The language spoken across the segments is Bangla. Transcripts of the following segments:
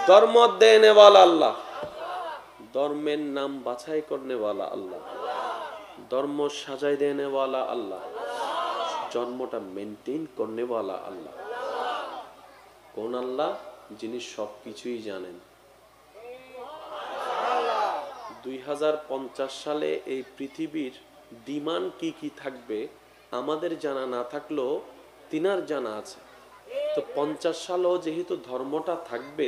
धर्म देने वाला अल्लाह, धर्मेर नाम बाछाई करने वाला अल्लाह, धर्म सजाई देने वाला अल्लाह, जन्मटा मेनटेन करने वाला अल्लाह। कौन अल्लाह? जिनि सबकिछुई जानेन। 2050 साले এই পৃথিবীর ডিমান্ড কি থাকবে আমাদের জানা না থাকলেও তিনার জানা আছে। তো 50 সালেও যেহেতু ধর্মটা থাকবে,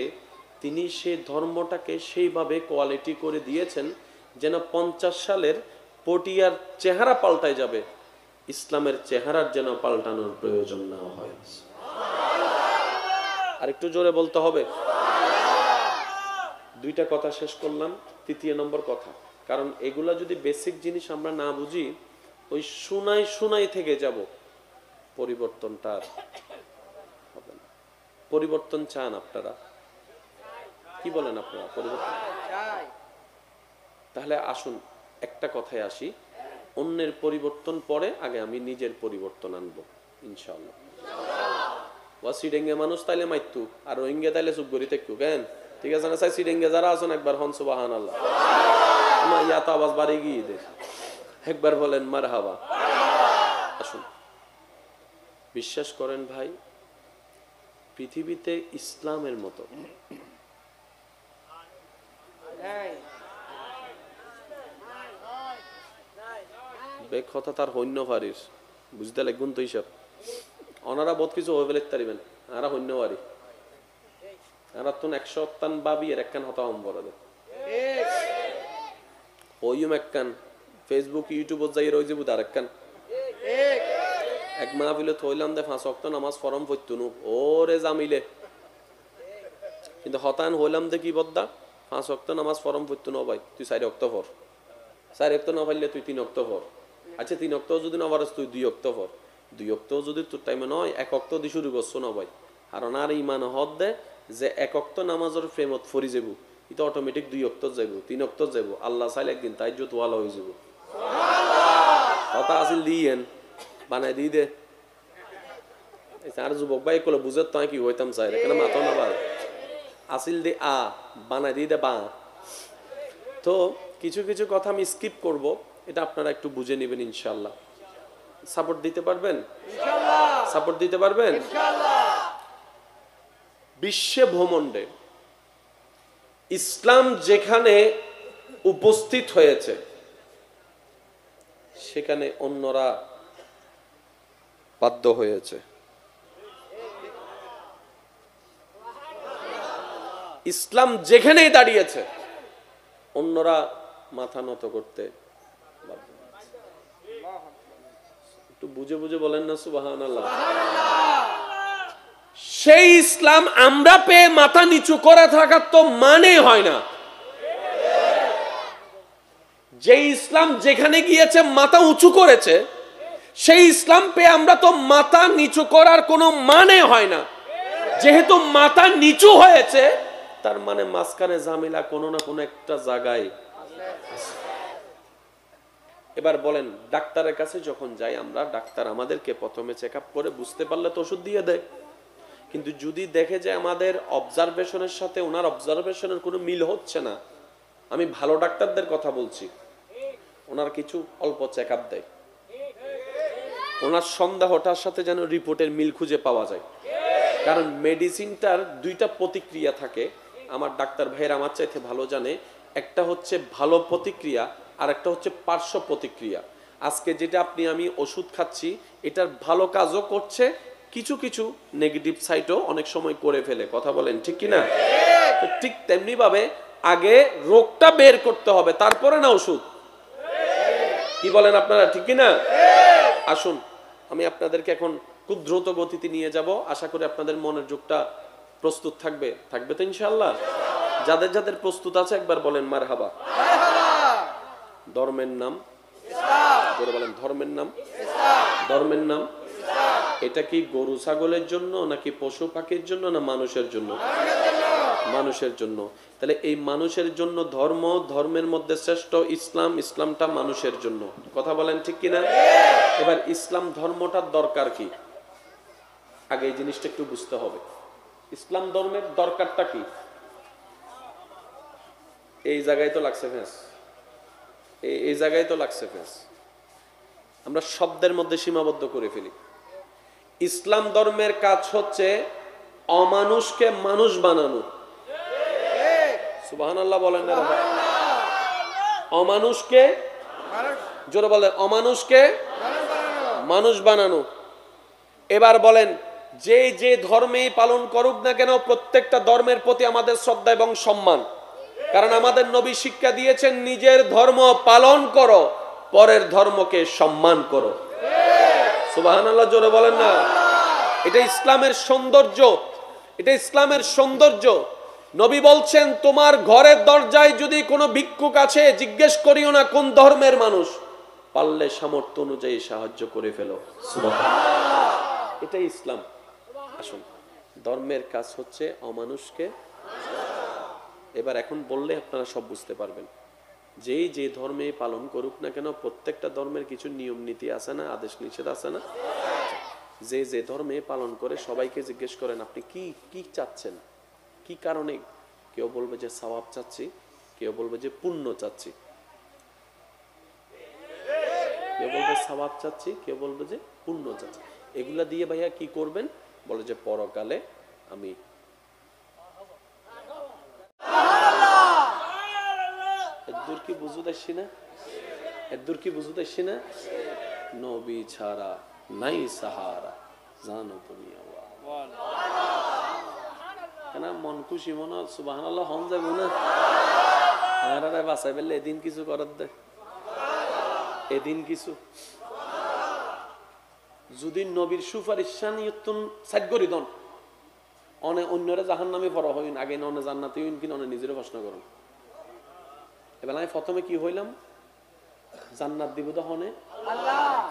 তিনি সেই ধর্মটাকে সেইভাবে কোয়ালিটি করে দিয়েছেন যেন 50 সালের পটিয়ার চেহারা পাল্টায় যাবে, ইসলামের চেহারার যেন পাল্টানোর প্রয়োজন না হয়। আর একটু জোরে বলতে হবে। দুইটা কথা শেষ করলাম, তৃতীয় নম্বর কথা, কারণ এগুলা যদি বেসিক জিনিস আমরা না বুঝি ওই শোনাই থেকে যাব, পরিবর্তনটা হবে না। পরিবর্তন চান আপনারা? কি বলেন আপনারা? পরিবর্তন? তাহলে আসুন একটা কথায় আসি, অন্যের পরিবর্তন পরে, আগে আমি নিজের পরিবর্তন আনবো ইনশাআল্লাহ। ওয়াসিডেঙ্গে মানুষ তাইলে মাইতু আর রোহিঙ্গা তাইলে চুপ করি থাকু কেন? ঠিক আছে না? চাই সিডেঙ্গে যারা আছেন একবার হন সুবহানাল্লাহ। আমার ইয়া তো আওয়াজ বাড়ি গিয়ে দে, একবার বলেন মারহাবা। আসুন, বিশ্বাস করেন ভাই, পৃথিবীতে ইসলামের মতো বেক কথা তার হন্য পারিস বুঝতে লাগবেন তো হিসাব। ওনারা বহুত কিছু হয়ে ফেলে তারিবেন, আরা হন্য পারি, আরা তো 100 বাবি এর একখান হতা হম বড় দে ওইম একখান ফেসবুক ইউটিউবত যাই রই যাবো তার একখান এক মাহফিলে থইলাম দে 5 ওয়াক্ত নামাজ ফরম পড়তুনু ওরে জামিলে, কিন্তু হতান হইলাম দে কি বদ্দা 5 ওয়াক্ত নামাজ ফরম পড়তুন ভাই, তুই 4 ওয়াক্ত পড়, 4 ওয়াক্ত না পারলে তুই 3 ওয়াক্ত পড়। আচ্ছা 3 ওয়াক্ত যদি না পারস তুই 2 ওয়াক্ত পড়, 2 ওয়াক্ত যদি তোর টাইমে নয় 1 ওয়াক্ত দিয়ে শুরু করছ না ভাই। আর ওনার ইমান হদ দে যে 1 ওয়াক্ত নামাজের ফ্রেমত ফরি যাব, এটা অটোমেটিক 2 ওয়াক্ত যাব, 3 ওয়াক্ত যাব, আল্লাহ চাইলে একদিন তাইজ্জত ওয়ালা হয়ে যাব। সুবহানাল্লাহ। কথা আসিল দিয়েন বানাই দি দে আর যুবক ভাই কলে বুঝে তো কি হইতাম চাই কেন মাথা না বার আসিল দে আ বানাই দি দে বা। তো কিছু কিছু কথা আমি স্কিপ করব, এটা আপনারা একটু বুঝে নেবেন ইনশাআল্লাহ। সাপোর্ট দিতে পারবেন ইনশাআল্লাহ? সাপোর্ট দিতে পারবেন ইনশাআল্লাহ? বিশ্ব ভ্রমণ্ডে ইসলাম যেখানে উপস্থিত হয়েছে সেখানে অন্যরা বাধ্য হয়েছে। ইসলাম যেখানেই দাঁড়িয়েছে অন্যরা মাথা নত করতে বাধ্য হয়েছে। একটু বুঝে বুঝে বলেন না সুবহানাল্লাহ। সেই ইসলাম আমরা পেয়ে মাথা নিচু করে থাকার তো মানে হয় না। যে ইসলাম যেখানে গিয়েছে মাথা উঁচু করেছে, সেই ইসলাম পেয়ে আমরা তো মাথা নিচু করার কোনো মানে হয় না। যেহেতু মাথা নিচু হয়েছে তার মানে মাঝখানে ঝামেলা কোনো না কোনো একটা জায়গায়। এবার বলেন, ডাক্তারের কাছে যখন যাই আমরা, ডাক্তার আমাদেরকে প্রথমে চেক আপ করে বুঝতে পারলে তো ওষুধ দিয়ে দেয়, কিন্তু যদি দেখে যে আমাদের অবজারভেশনের সাথে ওনার অবজারভেশনের কোনো মিল হচ্ছে না, আমি ভালো ডাক্তারদের কথা বলছি, ওনার কিছু অল্প চেক আপ দেয়, ওনার সন্দেহটার সাথে যেন রিপোর্টের মিল খুঁজে পাওয়া যায়। কারণ মেডিসিনটার দুইটা প্রতিক্রিয়া থাকে, আমার ডাক্তার ভাইয়ের আমার চাইতে ভালো জানে। একটা হচ্ছে ভালো প্রতিক্রিয়া আর একটা হচ্ছে পার্শ্ব প্রতিক্রিয়া। আজকে যেটা আপনি আমি ওষুধ খাচ্ছি এটার ভালো কাজও করছে, কিছু কিছু নেগেটিভ সাইডও অনেক সময় করে ফেলে। কথা বলেন ঠিক কিনা? তো ঠিক তেমনি ভাবে আগে রোগটা বের করতে হবে, তারপরে না ওষুধ। কি বলেন আপনারা, ঠিক কিনা? আসুন আমি আপনাদেরকে এখন খুব দ্রুত গতিতে নিয়ে যাব, আশা করি আপনাদের মনের যোগটা প্রস্তুত থাকবে। থাকবে তো ইনশাআল্লাহ? যাদের যাদের প্রস্তুত আছে একবার বলেন মারহাবা। ধর্মের নাম ইসলাম। বলেন ধর্মের নাম ইসলাম। ধর্মের নাম ইসলাম। এটা কি গরু ছাগলের জন্য নাকি পশু পাখির জন্য না মানুষের জন্য? মানুষের জন্য। তাহলে এই মানুষের জন্য ধর্ম, ধর্মের মধ্যে শ্রেষ্ঠ ইসলাম, ইসলামটা মানুষের জন্য। কথা বলেন ঠিক কিনা? এবার ইসলাম ধর্মটার দরকার কি, আগে এই জিনিসটা একটু বুঝতে হবে। ইসলাম ধর্মের দরকারটা কি? এই জায়গায় তো লাগছে ফেস, এই জায়গায় তো লাগছে ফেস। আমরা শব্দের মধ্যে সীমাবদ্ধ করে ফেলি। ইসলাম ধর্মের কাজ হচ্ছে অমানুষকে মানুষ বানানো। সুবহানাল্লাহ বলেন না? অমানুষকে, জোরে বলেন, অমানুষকে মানুষ বানানো। এবার বলেন, যে যে ধর্মেই পালন করুক না কেন, প্রত্যেকটা ধর্মের প্রতি আমাদের শ্রদ্ধা এবং সম্মান। কারণ আমাদের নবী শিক্ষা দিয়েছেন, নিজের ধর্ম পালন করো, পরের ধর্মকে সম্মান করো। সুবহানাল্লাহ জোরে বলেন না? এটা ইসলামের সৌন্দর্য, এটা ইসলামের সৌন্দর্য। নবী বলছেন, তোমার ঘরের দরজায় যদি কোনো ভিক্ষুক আছে, জিজ্ঞেস করিও না কোন ধর্মের মানুষ, পারলে সামর্থ্য অনুযায়ী সাহায্য করে ফেলো। সুবহানাল্লাহ, এটাই ইসলাম। আসুন, ধর্মের কাজ হচ্ছে অমানুষকে। এবার এখন বললে আপনারা সব বুঝতে পারবেন। যেই যে ধর্মে পালন করুক না কেন, প্রত্যেকটা ধর্মের কিছু নিয়ম নীতি আছে না, আদেশ নিষেধ আছে না? যে যে ধর্মে পালন করে সবাইকে জিজ্ঞেস করেন, আপনি কি কি চাচ্ছেন, কি কারণে? কেউ বলবে যে সওয়াব চাচ্ছি, কেউ বলবে যে পুণ্য চাচ্ছি, কেউ বলবে সওয়াব চাচ্ছি, কেউ বলবে যে পুণ্য চাচ্ছি। এগুলা দিয়ে ভাইয়া কি করবেন? বলে যে পরকালে আমি এদুর কি বুঝুতেছি না, এদুর কি বুঝুতেছি না? নবী ছাড়া নাই সাহারা, জানো তুমি কেন মন খুশি মনে সুবহানাল্লাহ হন যাবো না? আর বাঁচাই পেলে এদিন কিছু করার দে, এদিন কিছু যদি নবীর সুপারিশ সাইড করি দন অনে অন্যরা জাহান্নামে পড়া হইন, আগে ননে জান্নাতে হইন কিনা অনে নিজের প্রশ্ন করুন। এবার আমি প্রথমে কি হইলাম? জান্নাত দিব তো হনে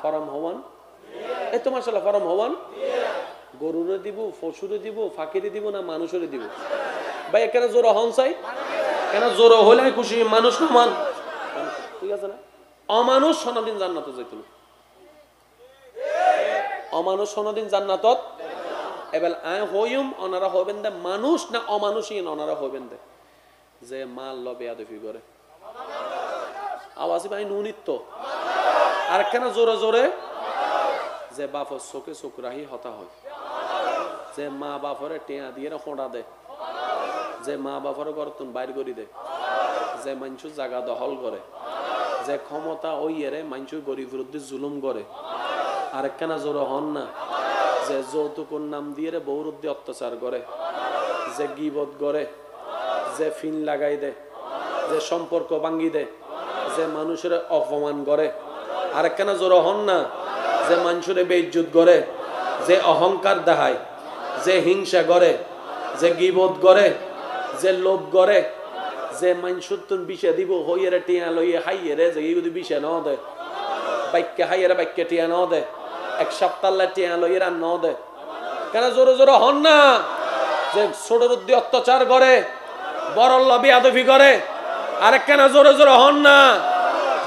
ফরম হওয়ান, এই তো মাশাআল্লাহ ফরম হওয়ান। গরুরে দিব, পশুরে দিব, ফাঁকিরে দিব না মানুষের দিব? ভাই এখানে জোর হন চাই কেন? জোর হইলে খুশি, মানুষ না মান, ঠিক আছে না? অমানুষ সনদিন জান্নাতে যাইত না, অমানুষ সনদিন জান্নাতত। এবার আয় হইম ওনারা হইবেন দে মানুষ না অমানুষই ওনারা হইবেন দে যে মাল লবে আদফি করে আওয়াজি ভাই নুনিত্ব। আর কেন জোরে জোরে? যে বাপর চোখে চোখ রাহি হতা হয়, যে মা বাপরে টেয়া দিয়ে খোঁড়া দে, যে মা বাপরে গরতুন বাইর করি দে, যে মানুষ জায়গা দখল করে, যে ক্ষমতা ওই এরে মানুষ গরিব বিরুদ্ধে জুলুম করে। আর কেন জোরে হন না? যে যৌতুকের নাম দিয়ে রে বৌরুদ্ধে অত্যাচার করে, যে গিবত করে, যে ফিন লাগাই দে, যে সম্পর্ক ভাঙ্গি দে, যে মানুষের অপমান করে। আর কেন জোরে হন না? যে মানুষের বেইজ্জত করে, যে অহংকার দেখায়, যে হিংসা করে, যে গিবত করে, যে লোভ করে, যে মানুষের তুন বিষে দিব হইয়েরে টিয়া লইয়ে হাইয়েরে যে যদি বিষে ন দে, বাক্যে হাইয়েরে বাক্যে টিয়া ন দে, এক সপ্তাহ টিয়া লইয়ে আর ন দে। কেন জোরে জোরে হন না? যে ছোটর উদ্দি অত্যাচার করে, বড় লবি আদফি করে। আর কেন জোরে জোরে হন না?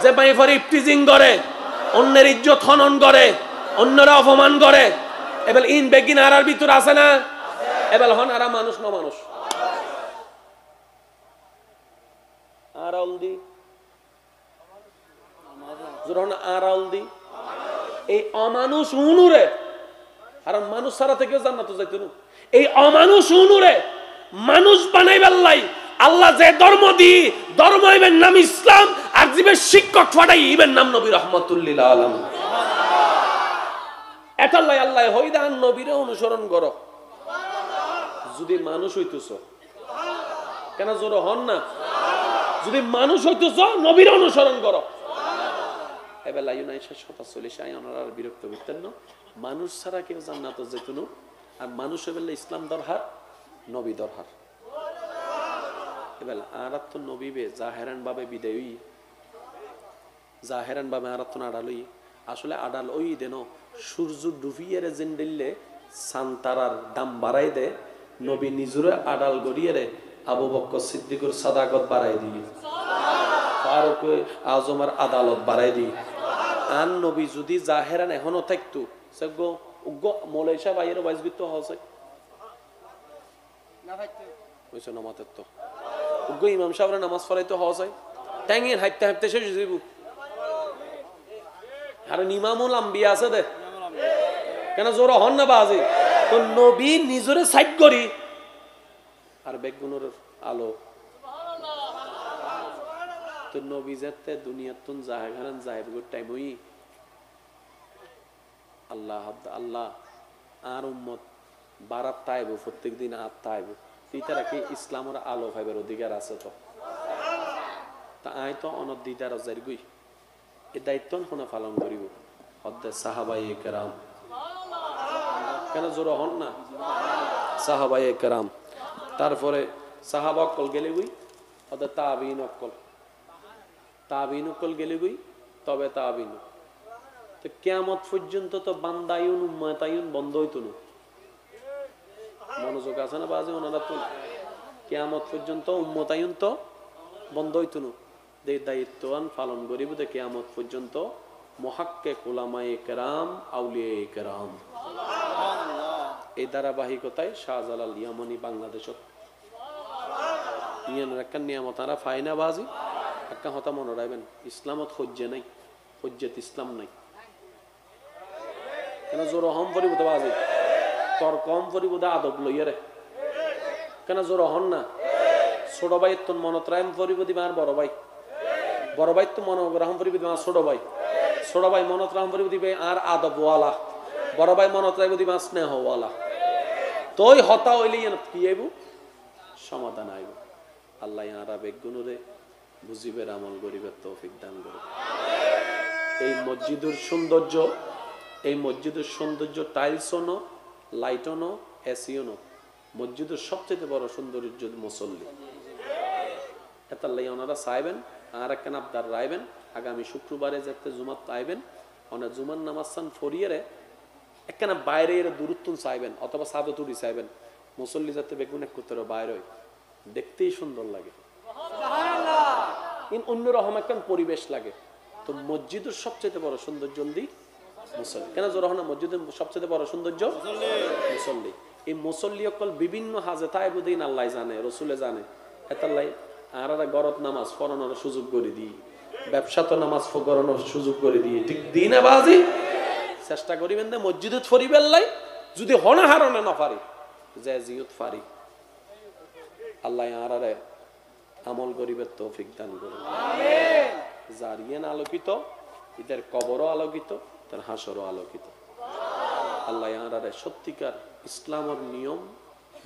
যে মাইফার ইফটিজিং করে, অন্যের ইজ্জত হনন করে, অন্যরা অপমান করে। এবার ইন বেগিন আর ভিতর আছে না? এবার হন আর মানুষ না মানুষ? আর অলদি জোরন আর অলদি এই অমানুষ উনুরে, আর মানুষ ছাড়া থেকেও জান্নাতে যাইতো না। এই অমানুষ উনুরে মানুষ বানাইবার লাই আল্লাহ যে ধর্ম দি, ধর্ম ইবেন নাম ইসলাম, আর জীবের শিক্ষক ফাটাই ইবেন নাম নবী রহমাতুল্লিল আলামিন। এটাল্লাই আল্লাহ হইদান নবীরে অনুসরণ করো যদি মানুষ হইতেছ। কেন জোর হন না? যদি মানুষ হইতেছ নবীর অনুসরণ করো। এবার লাইনাইশা 47 আই ওনারা বিরক্ত করতেন না, মানুষ ছাড়া কেউ জান্নাতে যেত না। আর মানুষ বললে ইসলাম দরহার, নবী দরহার। এবার আর তো নবী বে জাহেরান ভাবে বিদায়ী, জাহেরান ভাবে আর তো আড়ালই আসলে আড়াল ওই দেন সূর্য ডুবিয়ে জেন্ডিল্লে সান্তারার দাম বাড়াই দে, নবী নিজরে আড়াল গড়িয়ে রে আবু বকর সিদ্দিকুর সাদাকত বাড়াই দিয়ে, ফারুক আজমের আদালত বাড়াই দিয়ে। আন নবী যদি জাহেরান এখনো থাকতো সেগো উগ্র মৌলাই সাহেব আইয়ের বাইজবিত হসে না মাতের তো উগ্র ইমাম সাহেবরা নামাজ পড়াইতে হওয়া যায় ট্যাঙের হাইতে হাইতে শেষ হয়ে যাইব আর ইমামুল আম্বিয়া আছে দে কেন জোর হন না বাজি তো নবী নিজরে সাইড করি আর বেগুনের আলো তো নবী যেতে দুনিয়াতুন জাহেগান জাহেবগুর টাইম হই আল্লাহ আল্লাহ আর উম্মত বারাত তাইব প্রত্যেক দিন আর তাইব তারা কি ইসলামের আলো ভাইবের অধিকার আছে তো তা আই তো অনদ দিদার জারগুই এই দায়িত্ব কোনা পালন করিব হদ্দে সাহাবায়ে কেরাম কেন জোর হন না সাহাবায়ে কেরাম তারপরে সাহাবা অক্কল গেলে গুই হদ্দে তাবিন অক্কল গেলে গুই তবে তাবিন তো কিয়ামত পর্যন্ত তো বান্দায়ুন উম্মতায়ুন বন্ধ হইতো না মনোযোগ আছে না বাজে ওনারা তো কিয়ামত পর্যন্ত উম্মতায়ুন তো বন্ধ হইতো না যে দায়িত্ববান পালন করিব যে কিয়ামত পর্যন্ত মুহাক্কিক উলামায়ে কেরাম আউলিয়ায়ে কেরাম এই ধারাবাহিকতায় শাহজালাল ইয়ামানি বাংলাদেশত ইয়ান রাখান নিয়ামত তারা ফাইনা বাজি একটা হতা মনে রাখবেন ইসলামত হজ্জে নাই হজ্জত ইসলাম নাই কেন জোর হম পরিব বাজি তোর কম পরিব আদব লইয়া রে কেন জোর হন না ছোট ভাই তোর মনত রাম পরিব দিবা আর বড় ভাই তো মনোগ্রহণ পরিব দিবা ছোট ভাই মনত রাম পরিব দিবে আর আদবওয়ালা বড় ভাই মনত রাখবো দিবা স্নেহওয়ালা তোই হতা হইলে কি আইব সমাধান আইব আল্লাহ ইয়ারা বেগুনুরে বুঝিবের আমল গরিবের তৌফিক দান করে এই মসজিদের সৌন্দর্য টাইলসও নো লাইটও নো এসিও নো মসজিদের সবচেয়ে বড় সৌন্দর্য মুসল্লি এতাল্লাই ওনারা চাইবেন আর একখান আবদার রাইবেন আগামী শুক্রবারে যাতে জুমাত আইবেন ওনার জুমার নামাজ সান ফরিয়ে একখানা বাইরে এর দূরত্ব চাইবেন অথবা সাদতুরি চাইবেন মুসল্লি যাতে বেগুন এক করতে বাইরে দেখতেই সুন্দর লাগে অন্যরকম একটা পরিবেশ লাগে তো মসজিদের সবচেয়ে বড় সৌন্দর্য মুসল্লি কেন জোর না মসজিদের সবচেয়ে বড় সৌন্দর্য মুসল্লি এই মুসল্লি অকল বিভিন্ন হাজে তাইবুদ্দিন আল্লাহ জানে রসুলে জানে এতাল্লাই আর গরত নামাজ পড়ানোর সুযোগ করে দিই ব্যবসা তো নামাজ পড়ানোর সুযোগ করে দিই ঠিক দিনে বাজি চেষ্টা করিবেন না মসজিদত ফরিবেল লাই যদি হনা হারনে না পারি যে জিয়ত ফারি আল্লাহ আরারে আমল গরিবের তৌফিক দান করুন আমিন জারিয়ান আলোকিত এদের কবরও আলোকিত তার হাসরও আলোকিত আল্লাহ আরারে সত্যিকার ইসলামের নিয়ম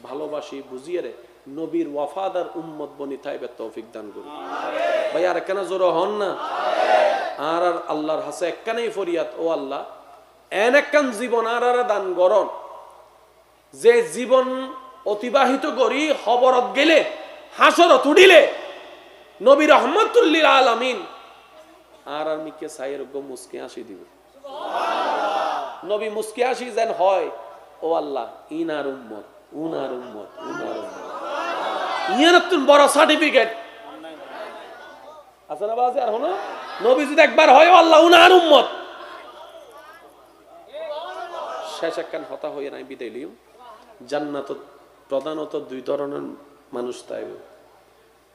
ভালোবাসি বুঝিয়ে রে নবীর ওয়াফাদার উম্মত বনি তাইবে তৌফিক দান করুন আমিন ভাই আর কেন জোর হন না আর আল্লাহর হাসে একখানেই ফরিয়াদ ও আল্লাহ এনেকান জীবন আর দান গরণ যে জীবন অতিবাহিত করি খবরত গেলে হাসরত উঠিলে নবী রহমাতুল্লিল আলামিন আর মিকে সাইয়ের গো মুস্কি আসি দিব নবী মুস্কি আসি যেন হয় ও আল্লাহ ইনার উম্মত উনার উম্মত ইয়ার তুন বড় সার্টিফিকেট আছে না বাজে আর হলো নবী যদি একবার হয় ও আল্লাহ উনার উম্মত শেষ একখান হতা হয়ে নাই বিদায় লিও জান্নাত প্রধানত দুই ধরনের মানুষ তাইব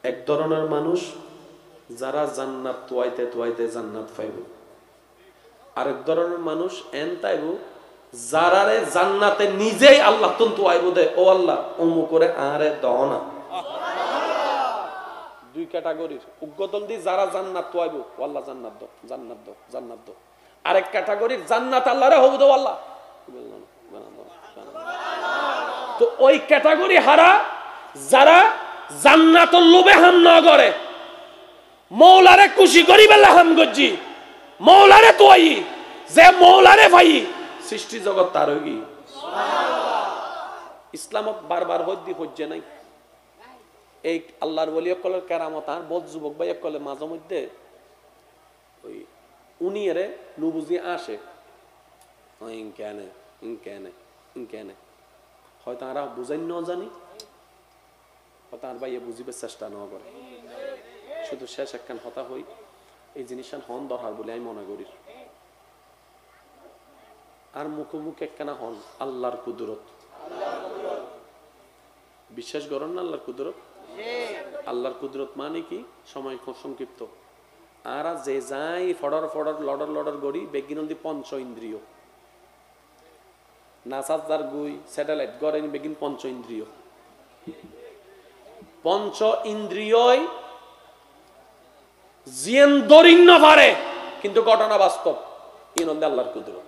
এক ধরনের মানুষ যারা জান্নাত তোয়াইতে তোয়াইতে জান্নাত পাইব আরেক ধরনের মানুষ এন তাইব যারারে জান্নাতে নিজেই আল্লাহ তুন তোয়াইব দে ও আল্লাহ অমু করে আরে দহনা দুই ক্যাটাগরির উগ্গদল দি যারা জান্নাত তোয়াইব ও আল্লাহ জান্নাত দো জান্নাত দো জান্নাত দো আরেক ক্যাটাগরির জান্নাত আল্লাহরে হবু দো আল্লাহ তো ওই ক্যাটাগরি হারা যারা জান্নাতুল লোভে হাম না করে মৌলারে খুশি করিবে হাম গজ্জি মৌলারে তোই যে মৌলারে ভাই সৃষ্টি জগৎ তার হই সুবহানাল্লাহ ইসলামত বারবার হদ্দি হজ্জে নাই এই আল্লাহর ওলি কলের কেরামত আর বহুত যুবক ভাই কলে মাঝে মধ্যে ওই উনি এরে নুবুজি আসে ইনকেনে হয়তো আর বুঝাই ন জানি হয়তো আর ভাই বুঝিবার চেষ্টা ন করে শুধু শেষ একখান হতা হই এই জিনিসটা হন দরকার বলে আমি মনে করি আর মুখোমুখি একখানা হন আল্লাহর কুদরত বিশ্বাস করেন না আল্লাহর কুদরত আল্লাহর কুদরত মানে কি? সময় সংক্ষিপ্ত। আর যে যাই ফডর ফডর লডর লডর গড়ি বেগিনন্দি পঞ্চ ইন্দ্রিয় নাসাজার গুই স্যাটেলাইট গড়েন বেগিন পঞ্চ ইন্দ্রিয়। পঞ্চ ইন্দ্রিয়ই জিয়েন দরিন না পারে, কিন্তু ঘটনা বাস্তব। ইনন্দে আল্লাহর কুদরত।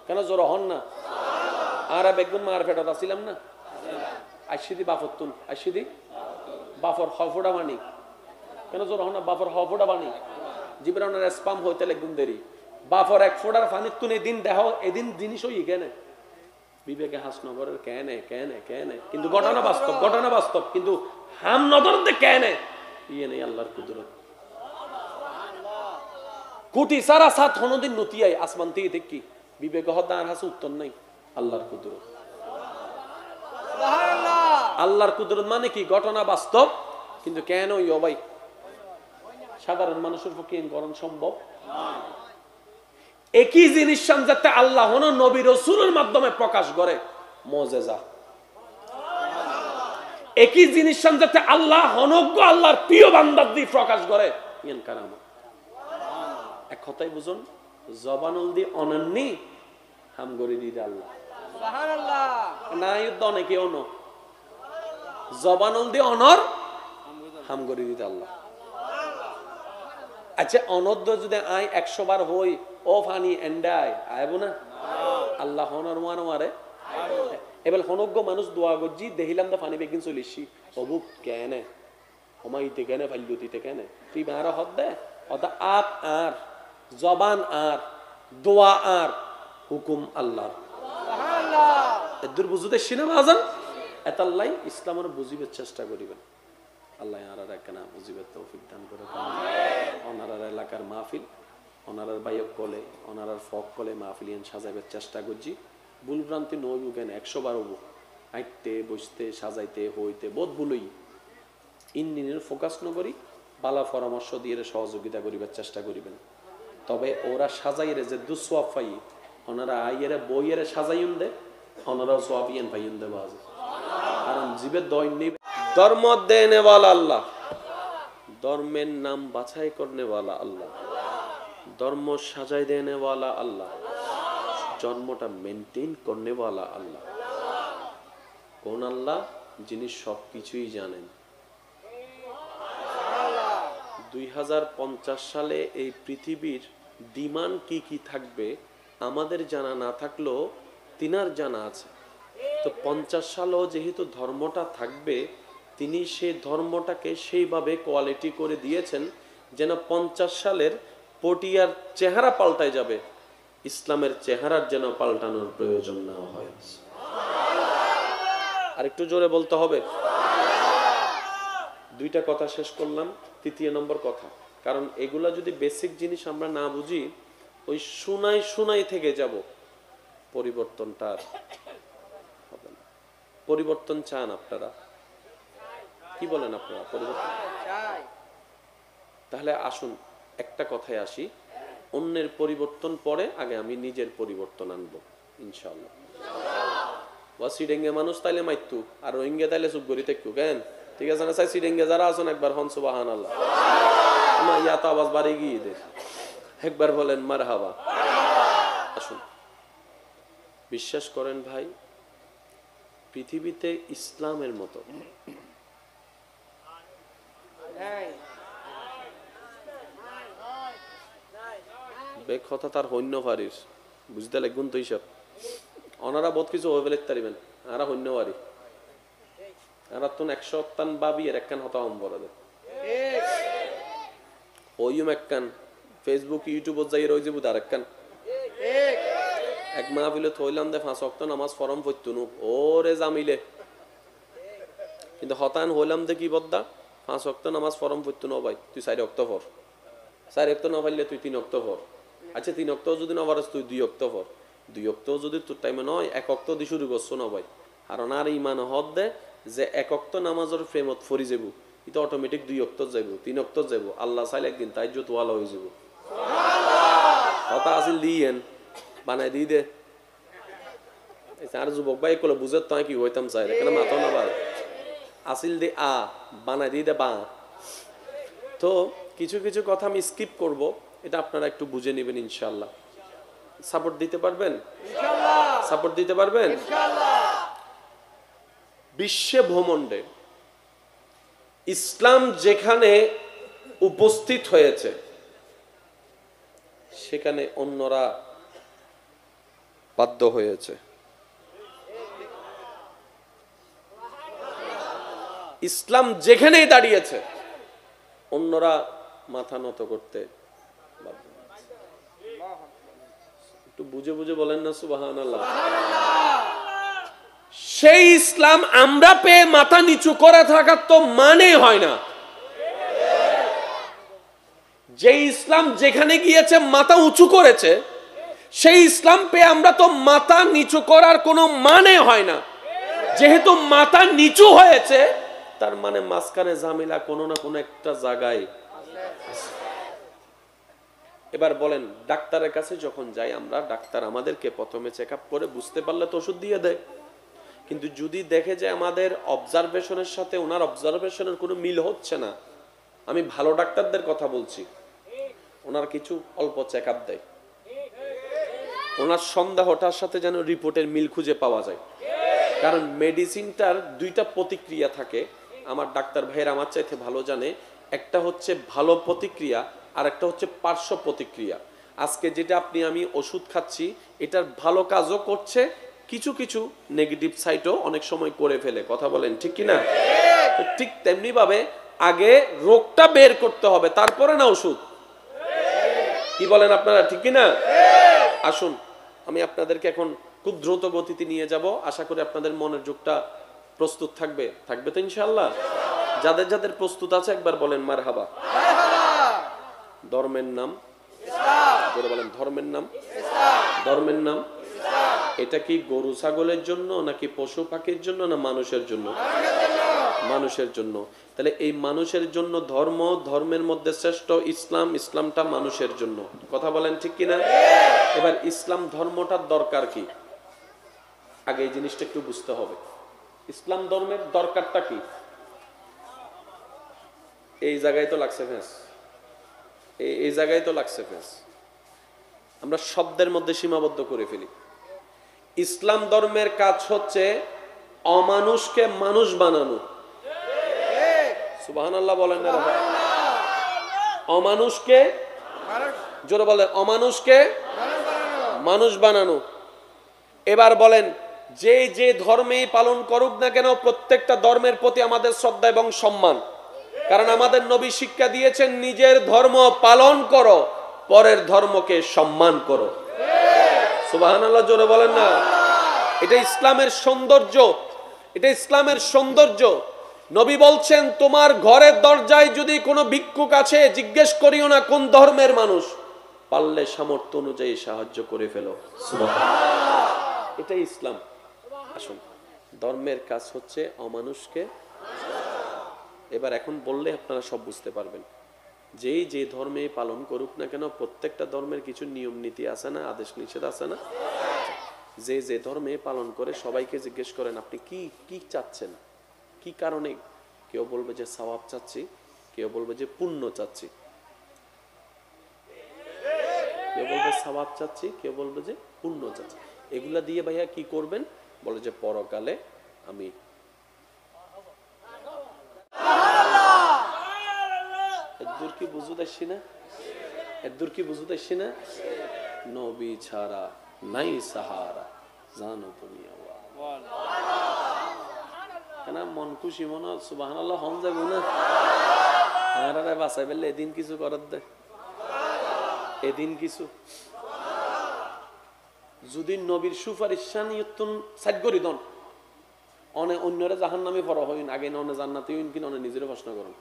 কেন জোর হন না? আর বেগুন মার ফেরত আসছিলাম না, আইসিদি বাফতুন আইসিদি বাফর হফোড়া বাণী। কেন জোর হন না? বাফর হফোড়া বাণী জীবনের স্পাম হইতে লেগুন দেরি। বাফর এক ফোড়ার ফানি তুন এদিন দেহ এদিন জিনিস হই কেনে বিবেকে হাসনগরের কেনে কেনে কেনে, কিন্তু ঘটনা বাস্তব, ঘটনা বাস্তব, কিন্তু হাম নদর দে কেনে ইয়ে নেই আল্লাহর কুদরত। কোটি সারা সাত হনদিন নতিয়াই আসমান থেকে দেখি বিবেক হদার হাসে উত্তর নাই। আল্লাহর কুদরত, আল্লাহর কুদরত মানে কি? ঘটনা বাস্তব, কিন্তু কেন ইয় ভাই সাধারণ মানুষের পক্ষে গরম সম্ভব? একই জিনিস যাতে আল্লাহ নবী রাসূলের মাধ্যমে প্রকাশ করে মুজিজা, একই জিনিস যাতে আল্লাহ অনজ্ঞ আল্লাহর প্রিয় বান্দার দিয়ে প্রকাশ করে ইয়ান কারামত। এক কথাই বুঝুন, জবানুল দি অনন্যি হাম গরি দিতে আল্লাহ সুবহানাল্লাহ না যুদ্ধ অনেকে অন জবানুল দি অনর হাম গরি দিতে আল্লাহ। আচ্ছা অনদ্য যদি আই 100 বার হই ও ফানি এন্ডাই আইব না আল্লাহ হনর মানো মারে। এবার হনজ্ঞ মানুষ দোয়া গজি দেখিলাম দা ফানি বেগিন চলিছি অবু কেনে হমাইতে কেনে ফাইলুতিতে কেনে তুই বারা হদ দে অদা আপ আর জবান আর দোয়া আর হুকুম আল্লাহ সুবহানাল্লাহ। এদুর বুঝুতে সিনেমা আজান এতাল্লাই ইসলামের বুঝিবার চেষ্টা করিবেন। আল্লাহ আর একখানা বুঝিবার তৌফিক দান করে। ওনারার এলাকার মাহফিল ওনারার বাইক কলে ওনারার ফক কলে মাহফিলিয়ান সাজাইবার চেষ্টা করছি। ভুলভ্রান্তি নইব কেন 100 বার হবো আইতে বসতে সাজাইতে হইতে বোধ ভুলই ইঞ্জিনের ফোকাস নকরি বালা পরামর্শ দিয়ে সহযোগিতা করিবার চেষ্টা করিবেন। তবে ওরা সাজাইরে যে দুসওয়াব পাই ওনারা আইয়েরে বইয়ের সাজাইন দে ওনারাও সোয়াবিয়ান ভাইন দে বাজে কারণ জীবের দৈনিক ধর্ম দেনে वाला আল্লাহ, ধর্মের নাম বাছাই করনে वाला আল্লাহ, ধর্ম সাজাই দেনে वाला আল্লাহ, জন্মটা মেইনটেইন করনে वाला আল্লাহ। কোন আল্লাহ? যিনি সবকিছুই জানেন। 2050 সালে এই পৃথিবীর ডিমান্ড কি কি থাকবে আমাদের জানা না থাকলেও তিনার জানা আছে। তো 50 সালও যেহেতু ধর্মটা থাকবে তিনি সেই ধর্মটাকে সেইভাবে কোয়ালিটি করে দিয়েছেন যেন 50 সালের পটিয়ার চেহারা পাল্টায় যাবে, ইসলামের চেহারার যেন পাল্টানোর প্রয়োজন না হয়। আর একটু জোরে বলতে হবে। দুইটা কথা শেষ করলাম, তৃতীয় নম্বর কথা, কারণ এগুলা যদি বেসিক জিনিস আমরা না বুঝি ওই শুনাই শুনাই থেকে যাব, পরিবর্তনটা হবে না। পরিবর্তন চান আপনারা? কি বলেন আপনারা? পরিবর্তন চাই? তাহলে আসুন একটা কথায় আসি, অন্যের পরিবর্তন পরে আগে আমি নিজের পরিবর্তন আনবো ইনশাআল্লাহ। ওয়াসিডেঙ্গে মানুষ তাইলে মাইতু আর রোহিঙ্গা তাইলে চুপ করি থাকু কেন? ঠিক আছে না? চাই সিডেঙ্গে যারা আছেন একবার হন সুবহানাল্লাহ। আমার ইয়া তো আওয়াজ বাড়ি গিয়ে দে একবার বলেন মারহাবা। আসুন বিশ্বাস করেন ভাই, পৃথিবীতে ইসলামের মতো বে কথা তার হন্য পারিস বুঝতে লাগুন তো হিসাব ওনারা বহুত কিছু হয়ে ফেলে তারিবেন আরা হন্য পারি আর তুন 100 বাবি এর একখান হতা হম বলে দে ওইম একখান ফেসবুক ইউটিউবত যাই রই যাবো তার একখান এক মাহফিলে থইলাম দে 5 ওয়াক্ত নামাজ ফরম পড়তুনু ওরে জামিলে, কিন্তু হতান হইলাম দে কি বদ্দা 5 ওয়াক্ত নামাজ ফরম পড়তুনু ভাই তুই 4 ওয়াক্ত পড়, 4 ওয়াক্ত না পারলে তুই 3 ওয়াক্ত পড়। আচ্ছা 3 ওয়াক্ত যদি না পারস তুই 2 ওয়াক্ত পড়, 2 ওয়াক্ত যদি তোর টাইমে নয় 1 ওয়াক্ত দি শুরু করছ না ভাই। আর ওনার ইমান হদ দে যে 1 ওয়াক্ত নামাজের প্রেমত ফরি যাব এটা অটোমেটিক 2 ওয়াক্ত যাইব 3 ওয়াক্ত যাইব, আল্লাহ চাইলে একদিন তাইজ্জত ওয়ালা হয়ে যাব। সুবহানাল্লাহ কথা আসিল দিয়েন বানাই দি দে আর যুবক ভাই কলে বুঝে তো কি হইতাম চাই এখানে মাথা না বার আসিল দে আ, বানাই দিয়ে দে বা। তো কিছু কিছু কথা আমি স্কিপ করব, এটা আপনারা একটু বুঝে নেবেন ইনশাআল্লাহ। সাপোর্ট দিতে পারবেন ইনশাআল্লাহ? সাপোর্ট দিতে পারবেন ইনশাআল্লাহ? বিশ্বে ভ্রমণ্ডে ইসলাম যেখানে উপস্থিত হয়েছে সেখানে অন্যরা বাধ্য হয়েছে। ইসলাম যেখানেই দাঁড়িয়েছে অন্যরা মাথা নত করতে বাধ্য হয়েছে। একটু বুঝে বুঝে বলেন না সুবহানাল্লাহ। সেই ইসলাম আমরা পেয়ে মাথা নিচু করে থাকার তো মানে হয় না। যে ইসলাম যেখানে গিয়েছে মাথা উঁচু করেছে, সেই ইসলাম পেয়ে আমরা তো মাথা নিচু করার কোনো মানে হয় না। যেহেতু মাথা নিচু হয়েছে তার মানে মাঝখানে ঝামেলা কোনো না কোনো একটা জায়গায়। এবার বলেন, ডাক্তারের কাছে যখন যাই আমরা, ডাক্তার আমাদেরকে প্রথমে চেক আপ করে বুঝতে পারলে তো ওষুধ দিয়ে দেয়। কিন্তু যদি দেখে যে আমাদের অবজারভেশনের সাথে ওনার অবজারভেশনের কোনো মিল হচ্ছে না, আমি ভালো ডাক্তারদের কথা বলছি, ওনার কিছু অল্প চেক আপ দেয়, ওনার সন্দেহটার সাথে যেন রিপোর্টের মিল খুঁজে পাওয়া যায়। কারণ মেডিসিনটার দুইটা প্রতিক্রিয়া থাকে, আমার ডাক্তার ভাইয়ের আমার চাইতে ভালো জানে। একটা হচ্ছে ভালো প্রতিক্রিয়া, আর একটা হচ্ছে পার্শ্ব প্রতিক্রিয়া। আজকে যেটা আপনি আমি ওষুধ খাচ্ছি, এটার ভালো কাজও করছে, কিছু কিছু নেগেটিভ সাইডও অনেক সময় করে ফেলে। কথা বলেন ঠিক কিনা? ঠিক তেমনি ভাবে আগে রোগটা বের করতে হবে, তারপরে না ওষুধ। কি বলেন আপনারা, ঠিক কিনা? আসুন আমি আপনাদেরকে এখন খুব দ্রুত গতিতে নিয়ে যাব। আশা করি আপনাদের মনের যোগটা প্রস্তুত থাকবে। থাকবে তো ইনশাআল্লাহ? যাদের যাদের প্রস্তুত আছে একবার বলেন মারহাবা। ধর্মের নাম ইসলাম। বলেন ধর্মের নাম ইসলাম। ধর্মের নাম ইসলাম। এটা কি গরু ছাগলের জন্য নাকি পশু পাখির জন্য না মানুষের জন্য? মানুষের জন্য। তাহলে এই মানুষের জন্য ধর্ম, ধর্মের মধ্যে শ্রেষ্ঠ ইসলাম, ইসলামটা মানুষের জন্য। কথা বলেন ঠিক কিনা? এবার ইসলাম ধর্মটার দরকার কি, আগে এই জিনিসটা একটু বুঝতে হবে। ইসলাম ধর্মের দরকারটা কি? এই জায়গায় তো লাগছে ফেস, এই জায়গায় তো লাগছে ফেস। আমরা শব্দের মধ্যে সীমাবদ্ধ করে ফেলি। ইসলাম ধর্মের কাজ হচ্ছে অমানুষকে মানুষ বানানো। সুবহানাল্লাহ বলেন না? অমানুষকে, জোরে বলেন, অমানুষকে মানুষ বানানো। এবার বলেন, যে যে ধর্মেই পালন করুক না কেন, প্রত্যেকটা ধর্মের প্রতি আমাদের শ্রদ্ধা এবং সম্মান। কারণ আমাদের নবী শিক্ষা দিয়েছেন, নিজের ধর্ম পালন করো, পরের ধর্মকে সম্মান করো। সুবহানাল্লাহ জোরে বলেন না? এটা ইসলামের সৌন্দর্য, এটা ইসলামের সৌন্দর্য। নবী বলছেন, তোমার ঘরের দরজায় যদি কোনো ভিক্ষুক আছে, জিজ্ঞেস করিও না কোন ধর্মের মানুষ, পারলে সামর্থ্য অনুযায়ী সাহায্য করে ফেলো। সুবহানাল্লাহ, এটাই ইসলাম। আসুন, ধর্মের কাজ হচ্ছে অমানুষকে। এবার এখন বললে আপনারা সব বুঝতে পারবেন। যেই যে ধর্মে পালন করুক না কেন, প্রত্যেকটা ধর্মের কিছু নিয়ম নীতি আছে না, আদেশ নিষেধ আছে না? যে যে ধর্মে পালন করে সবাইকে জিজ্ঞেস করেন আপনি কি কি চাচ্ছেন, কি কারণে। কেউ বলবে যে সওয়াব চাচ্ছি, কেউ বলবে যে পুণ্য চাচ্ছি, কেউ বলবে সওয়াব চাচ্ছি, কেউ বলবে যে পুণ্য চাচ্ছি। এগুলা দিয়ে ভাইয়া কি করবেন? বলে যে পরকালে আমি এদুর কি বুঝতে আসছি না, এদুর কি বুঝতে আসছি না? নবী ছাড়া নাই সাহারা, জানো তুমি কেন মন খুশি মনে সুবহানাল্লাহ হন যাবো না? আর বাসাই ফেললে এদিন কিছু করার দে, এদিন কিছু যদি নবীর সুপারিশ সাইড করি দন অনে অন্যরা জাহান্নামে পড়া হইন, আগে না অনে জান্নাতে হইন কিনা অনে নিজের প্রশ্ন করুন।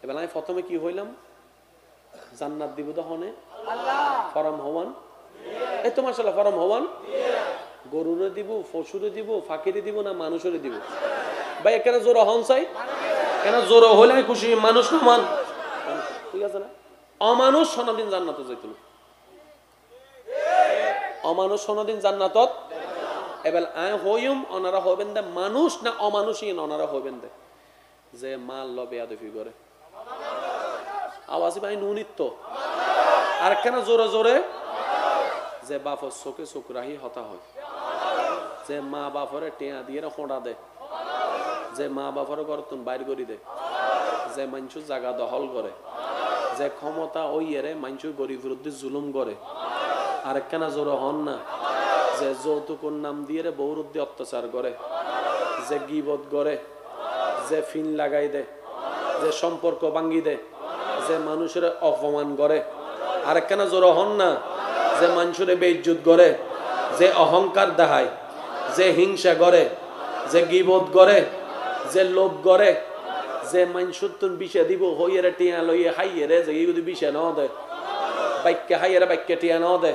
এবার আমি প্রথমে কি হইলাম? জান্নাত দিব তো হনে ফরম হওয়ান, এই তো মাশাআল্লাহ ফরম হওয়ান। গরুরে দিব, পশুরে দিব, ফাঁকিরে দিব না মানুষের দিব? ভাই এখানে জোর হন চাই কেন? জোর হলে খুশি, মানুষ না মান, ঠিক আছে না? অমানুষ সনাদিন জান্নাত যাইত, অমানুষ সনাদিন জান্নাতত এবার আয় হইম ওনারা হইবেন দে মানুষ না অমানুষই ওনারা হইবেন দে যে মাল লবে আদফি করে আওয়াজি ভাই নুনিত্ব আর কেন জোরে জোরে যে বাপর চোখে চোখ রাহি হতা হয় যে মা বাপরে টেয়া দিয়ে খোঁড়া দে যে মা বাপরে ঘর তুন বাইর করি দে যে মানুষ জায়গা দখল করে যে ক্ষমতা ওই এরে মানুষ গরিব বিরুদ্ধে জুলুম করে আর কেন জোরে হন না যে যৌতুকুর নাম দিয়ে বৌরুদ্ধে অত্যাচার করে যে গিবত করে যে ফিন লাগাই দে যে সম্পর্ক ভাঙ্গি দে যে মানুষের অপমান করে আর কেন জোর হন না যে মানুষের বেইজ্জত করে যে অহংকার দেখায় যে হিংসা করে যে গিবত করে যে লোভ করে যে মানুষের তুন বিষে দিব হইয়েরে টিয়া লইয়ে হাইয়েরে যে যদি বিষে ন দে বাক্যে হাইয়েরে বাক্যে টিয়া ন দে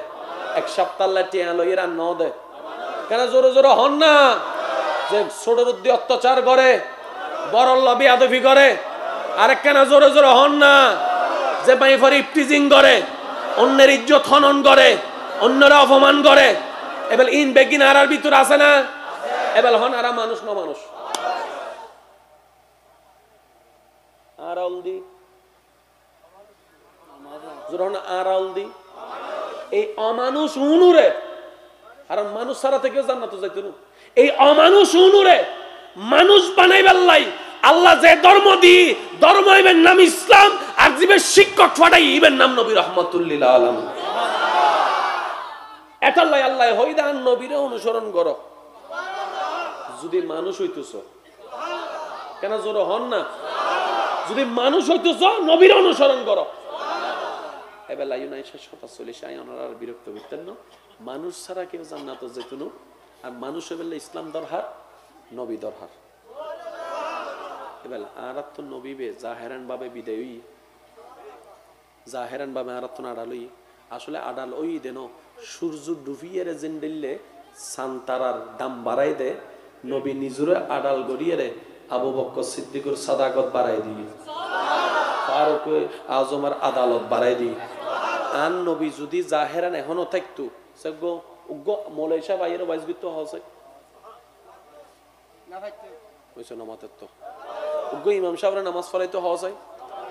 এক সপ্তাহ টিয়া লইয়ে রান ন দে কেন জোরে জোরে হন না যে ছোটর উদ্দি অত্যাচার করে বড় লবি আদফি করে আরেক কেন জোরে জোরে হন না যে বাইফার ইফটিজিং করে অন্যের ইজ্জত হনন করে অন্যরা অপমান করে এবার ইন বেগিন আর ভিতর আছে না এবার হন আর মানুষ ন মানুষ আরাউল দি জোরন আরাউল দি এই অমানুষ উনুরে আর মানুষ ছাড়া থেকেও জান্নাতে যাইতো না এই অমানুষ উনুরে মানুষ বানাইবার লাই আল্লাহ যে ধর্ম দি ধর্ম ইবেন নাম ইসলাম আর জীবের শিক্ষক ফাটাই ইবেন নাম নবী রাহমাতুল্লিল আলামিন এটাল্লাই আল্লাহ হইদান নবীরে অনুসরণ করো যদি মানুষ হইতেছ কেন জোর হন না যদি মানুষ হইতেছ নবীর অনুসরণ করো এবার লাইন আইসা 47 আই ওনার বিরক্ত করতেন না মানুষ ছাড়া কেউ জান্নাতে যেত না আর মানুষ বললে ইসলাম দরহার নবী দরহার এবার আরাত তো নবীবে জাহেরান ভাবে বিদায়ী জাহেরান ভাবে আরাত তো আড়ালই আসলে আড়াল ওই দেন সূর্য ডুবিয়ে জেন্ডিল্লে সান্তারার দাম বাড়াই দে নবী নিজুরে আড়াল গড়িয়ে রে আবু বকর সিদ্দিকুর সাদাকত বাড়াই দিয়ে ফারুক আজমের আদালত বাড়াই দিয়ে আন নবী যদি জাহেরান এখনো থাকতো সেগো উগ্র মৌলাই সাহেব আইয়ের বাইশ গিত হসে না ভাইতে কইছো নামাজের তো উগ্র ইমাম সাহেবরা নামাজ পড়াই তো হসে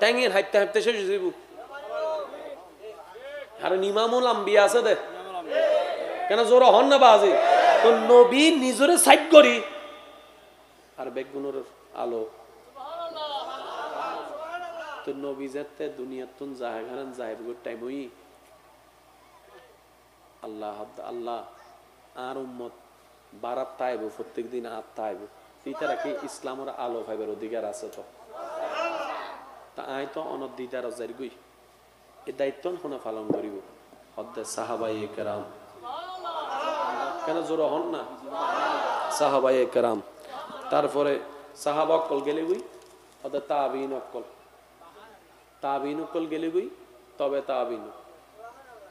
ট্যাঙ্গের হাইতে হাইতে শেষ হইব আর ইমামুল আম্বিয়া আছে দে কেন জোর হন না বাজি তো নবী নিজরে সাইড করি আর বেগুনের আলো তো নবী যেতে দুনিয়ার তুন জাহাগারান যাইব টাইম হই আল্লাহ আল্লাহ আর উম্মত বারাত তাইব প্রত্যেকদিন আর তাইব তিতারা কি ইসলামের আলো পাইবার অধিকার আছে তো তা আই তো অনদ দিদার যাই গই এই দায়িত্ব কোনে পালন করিব হদ্দে সাহাবায়ে কেরাম কেন জোর হন না সাহাবায়ে কেরাম তারপরে সাহাবা অকল গেলে গই হদ্দে তাবিন অকল গেলে গই তবে তাবিন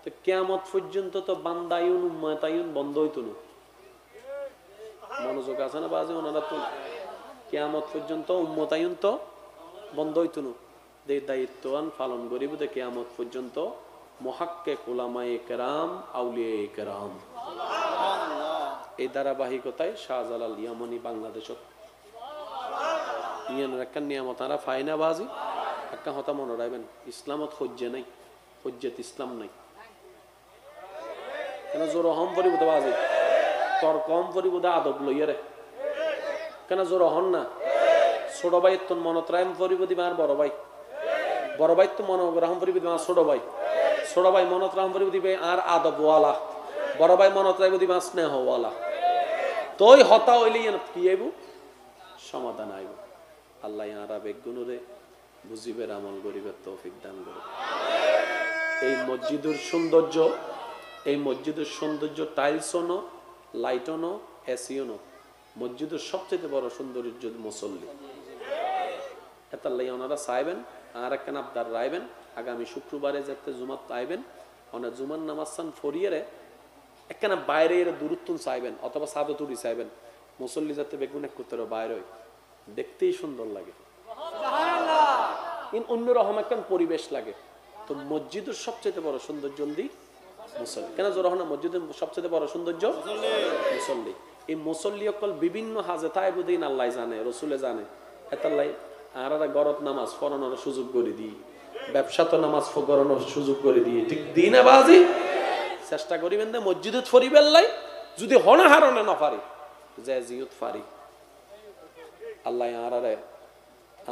তো কিয়ামত পর্যন্ত তো বান্দায়ুন উম্মতায়ুন বন্ধ হইতো না মনোযোগ আছে না বাজে ওনারা তো কিয়ামত পর্যন্ত উম্মতায়ুন তো বন্ধ হইতো না এই দায়িত্ববান পালন করিব দে কিয়ামত পর্যন্ত মুহাক্কিক উলামায়ে কেরাম আউলিয়ায়ে কেরাম এই ধারাবাহিকতায় শাহজালাল ইয়ামানি বাংলাদেশত ইয়ানের একটা নিয়ামত আর ফাইনা বাজি একটা হতা মনে রাখবেন ইসলামত হজ্জে নাই হজ্জত ইসলাম নাই কেন জোর হম পরিবুদ বাজি তোর কম পরিবুদ আদব লইয়া রে কেন জোর হন না ছোট ভাই তোর মনত রাম পরিবুদি আর বড় ভাই তো মনোগ্রহম পরিবুদি আর ছোট ভাই মনত রাম পরিবুদি আর আদবওয়ালা বড় ভাই মনত রাখবো দিবা স্নেহওয়ালা তোই হতা হইলে কি আইব সমাধান আইব আল্লাহ আরা বেগুনুরে বুঝিবের আমল গরিবের তৌফিক দান করে এই মসজিদের সৌন্দর্য টাইলসও ন লাইটও ন এসিও ন মসজিদের সবচেয়ে বড় সৌন্দর্য মুসল্লি এতাল্লাই ওনারা চাইবেন আর একখান আবদার রাইবেন আগামী শুক্রবারে যাতে জুমাত আইবেন ওনার জুমার নামাজ সান ফরিয়ে একখানা বাইরে এর দূরত্ব চাইবেন অথবা সাদতুরি চাইবেন মুসল্লি যাতে বেগুন এক করতে বাইরে দেখতেই সুন্দর লাগে অন্যরকম একটা পরিবেশ লাগে তো মসজিদের সবচেয়ে বড় সৌন্দর্য দি মুসল্লি কেন জোর না মসজিদের সবচেয়ে বড় সৌন্দর্য মুসল্লি এই মুসল্লি অকল বিভিন্ন হাজে তাইবুদ্দিন আল্লাহ জানে, রসুলে জানে, এতাল্লাই আর গরত নামাজ পড়ানোর সুযোগ করে দিই, ব্যবসাত নামাজ পড়ানোর সুযোগ করে দিই, ঠিক দিই না বাজি? চেষ্টা করিবেন না মসজিদে ফরিবেন লাই, যদি হনা হারণে না পারি যে জিয়ত পারি, আল্লাহ আরারে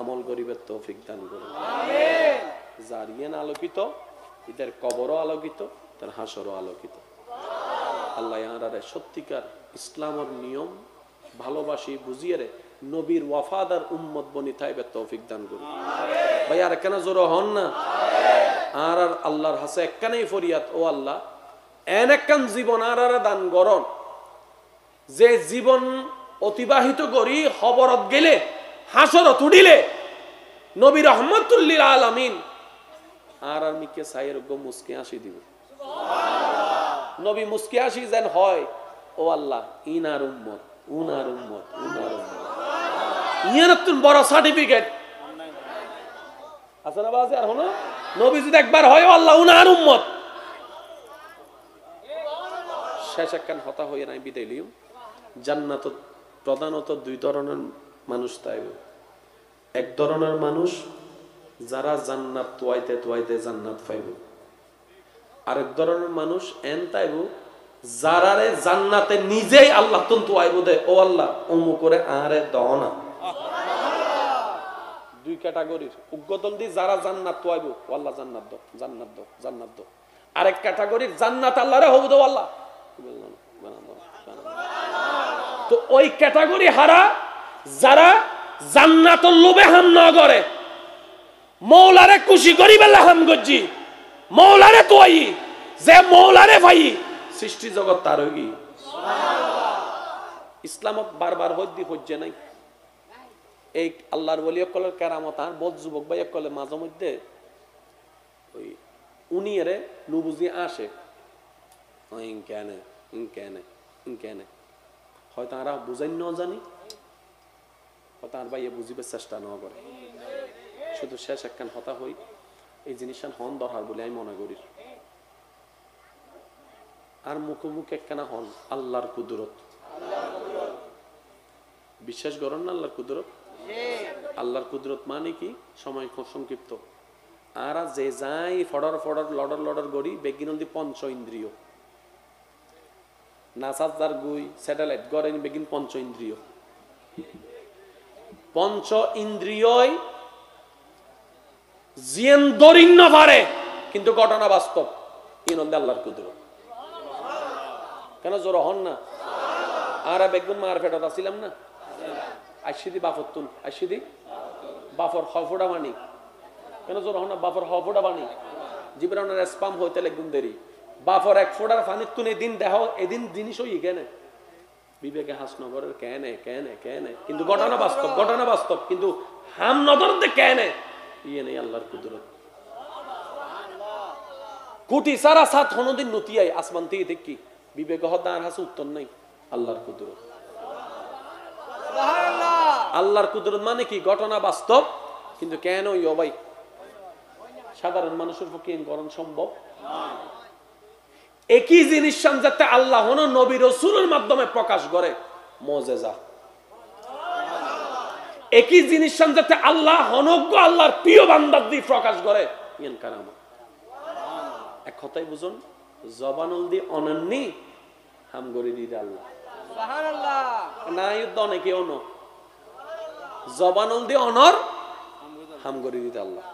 আমল করিবে তৌফিক দান করুন। যার ইয়ান আলোকিত, এদের কবরও আলোকিত, তার হাসরও আলোকিত। আল্লাহ আরারে সত্যিকার ইসলামের নিয়ম ভালোবাসি বুঝিয়ে রে নবীর ওয়াফাদার উম্মত বনি থাইবে তৌফিক দান করুন। ভাই আর কেন জোর হন না? আর আল্লাহর হাসে একখানেই ফরিয়াদ, ও আল্লাহ এন একখান জীবন আর দান করন যে জীবন অতিবাহিত করি খবরত গেলে হাসরত উঠিলে নবী রহমতুল্লিল আলামিন আর মিকে সাইয়ের গো মুস্কি আসি দিব, নবী মুস্কি আসি যেন হয়, ও আল্লাহ ইনার উম্মত, উনার উম্মত, উনার উম্মত, ইয়ার তুন বড় সার্টিফিকেট আছে না বাজে? আর হলো নবী যদি একবার হয়, ও আল্লাহ উনার উম্মত, শেষ একখান হতা হয়ে নাই বিদায় লিও। জান্নাত প্রধানত দুই ধরনের মানুষ তাইব। এক ধরনের মানুষ যারা জান্নাত তোয়াইতে তোয়াইতে জান্নাত পাইব, আরেক ধরনের মানুষ এন তাইব যারারে জান্নাতে নিজেই আল্লাহ তুন তোয়াইব দে, ও আল্লাহ অমু করে আরে দাও না। দুই ক্যাটাগরির উগ্গতল দি যারা জান্নাত তোয়াইব, ও আল্লাহ জান্নাত দাও, জান্নাত দাও, জান্নাত দাও। আরেক ক্যাটাগরির জান্নাত আল্লাহরে হবু দাও আল্লাহ। তো ওই ক্যাটাগরি হারা যারা জান্নাতুল লোভে হাম না করে, মৌলারে খুশি করি বেলা হাম গজ্জি, মৌলারে তোয়াই, যে মৌলারে ভাই সৃষ্টি জগৎ তার হই। ইসলাম বারবার হদ্দি হজ্জে নাই। এই আল্লাহর ওলি কলের কেরামত আর বহুত যুবক ভাই কলে মাঝে মধ্যে ওই উনি এরে নুবুঝি আসে, কেনে কেনে কেনে হয়তো আর বুঝাই ন জানি, হয়তো আর ভাইয়ে বুঝিবার চেষ্টা ন করে, শুধু শেষ একখান হতা হই এই জিনিসটা হন দরকার বলে আমি মনে করি। আর মুখে মুখে একখানা হন আল্লাহর কুদরত, বিশ্বাস করেন না আল্লাহর কুদরত? আল্লাহর কুদরত মানে কি? সময় খুব সংক্ষিপ্ত। আর যে যাই ফডর ফডর লডর লডর গড়ি বেগিনন্দি পঞ্চ ইন্দ্রিয়, নাসার গুই স্যাটেলাইট গড়েন বেগিন পঞ্চ ইন্দ্রিয়, পঞ্চ ইন্দ্রিয় জিয়েন দরিং না পারে, কিন্তু ঘটনা বাস্তব। ইনন্দে আল্লাহর কুদরত। কেন জোর হন না? আর বেগুন মার ফেটত আসিলাম না, আইসিদি বাফর তুন, আইসিদি বাফর হফোড়া বানি, কেন জোর হন না? বাফর হফোড়া বানি জীবনের স্পাম হইতে একদম দেরি, বাফর এক ফোড়ার ফানির তুন এদিন দেহ এদিন জিনিস হই কেনে বিবেকে হাসনগরের কেনে কেনে কেনে, কিন্তু ঘটনা বাস্তব, ঘটনা বাস্তব, কিন্তু হাম নজর দে কেনে ইয়ে নেই আল্লাহর কুদরত। কোটি সারা সাত হনদিন নতিয়াই আসমান থেকে দেখি বিবেক হদার হাসে উত্তর নাই। আল্লাহর কুদরত, আল্লাহর কুদরত মানে কি? ঘটনা বাস্তব, কিন্তু কেন ইয় ভাই সাধারণ মানুষের পক্ষে করণ সম্ভব? একই জিনিস যাতে আল্লাহ হন নবী রাসূলের মাধ্যমে প্রকাশ করে মুজিজা, একই জিনিস যাতে আল্লাহ হনজ্ঞ আল্লাহর প্রিয় বান্দার দিয়ে প্রকাশ করে ইয়ান কারামত। এক কথাই বুঝুন, জবানুল দি অনন্যি হাম গরি দিদে আল্লাহ সুবহানাল্লাহ না যুদ্ধ অনেকে অন জবানুল দি অনর হাম গরি দিদে আল্লাহ।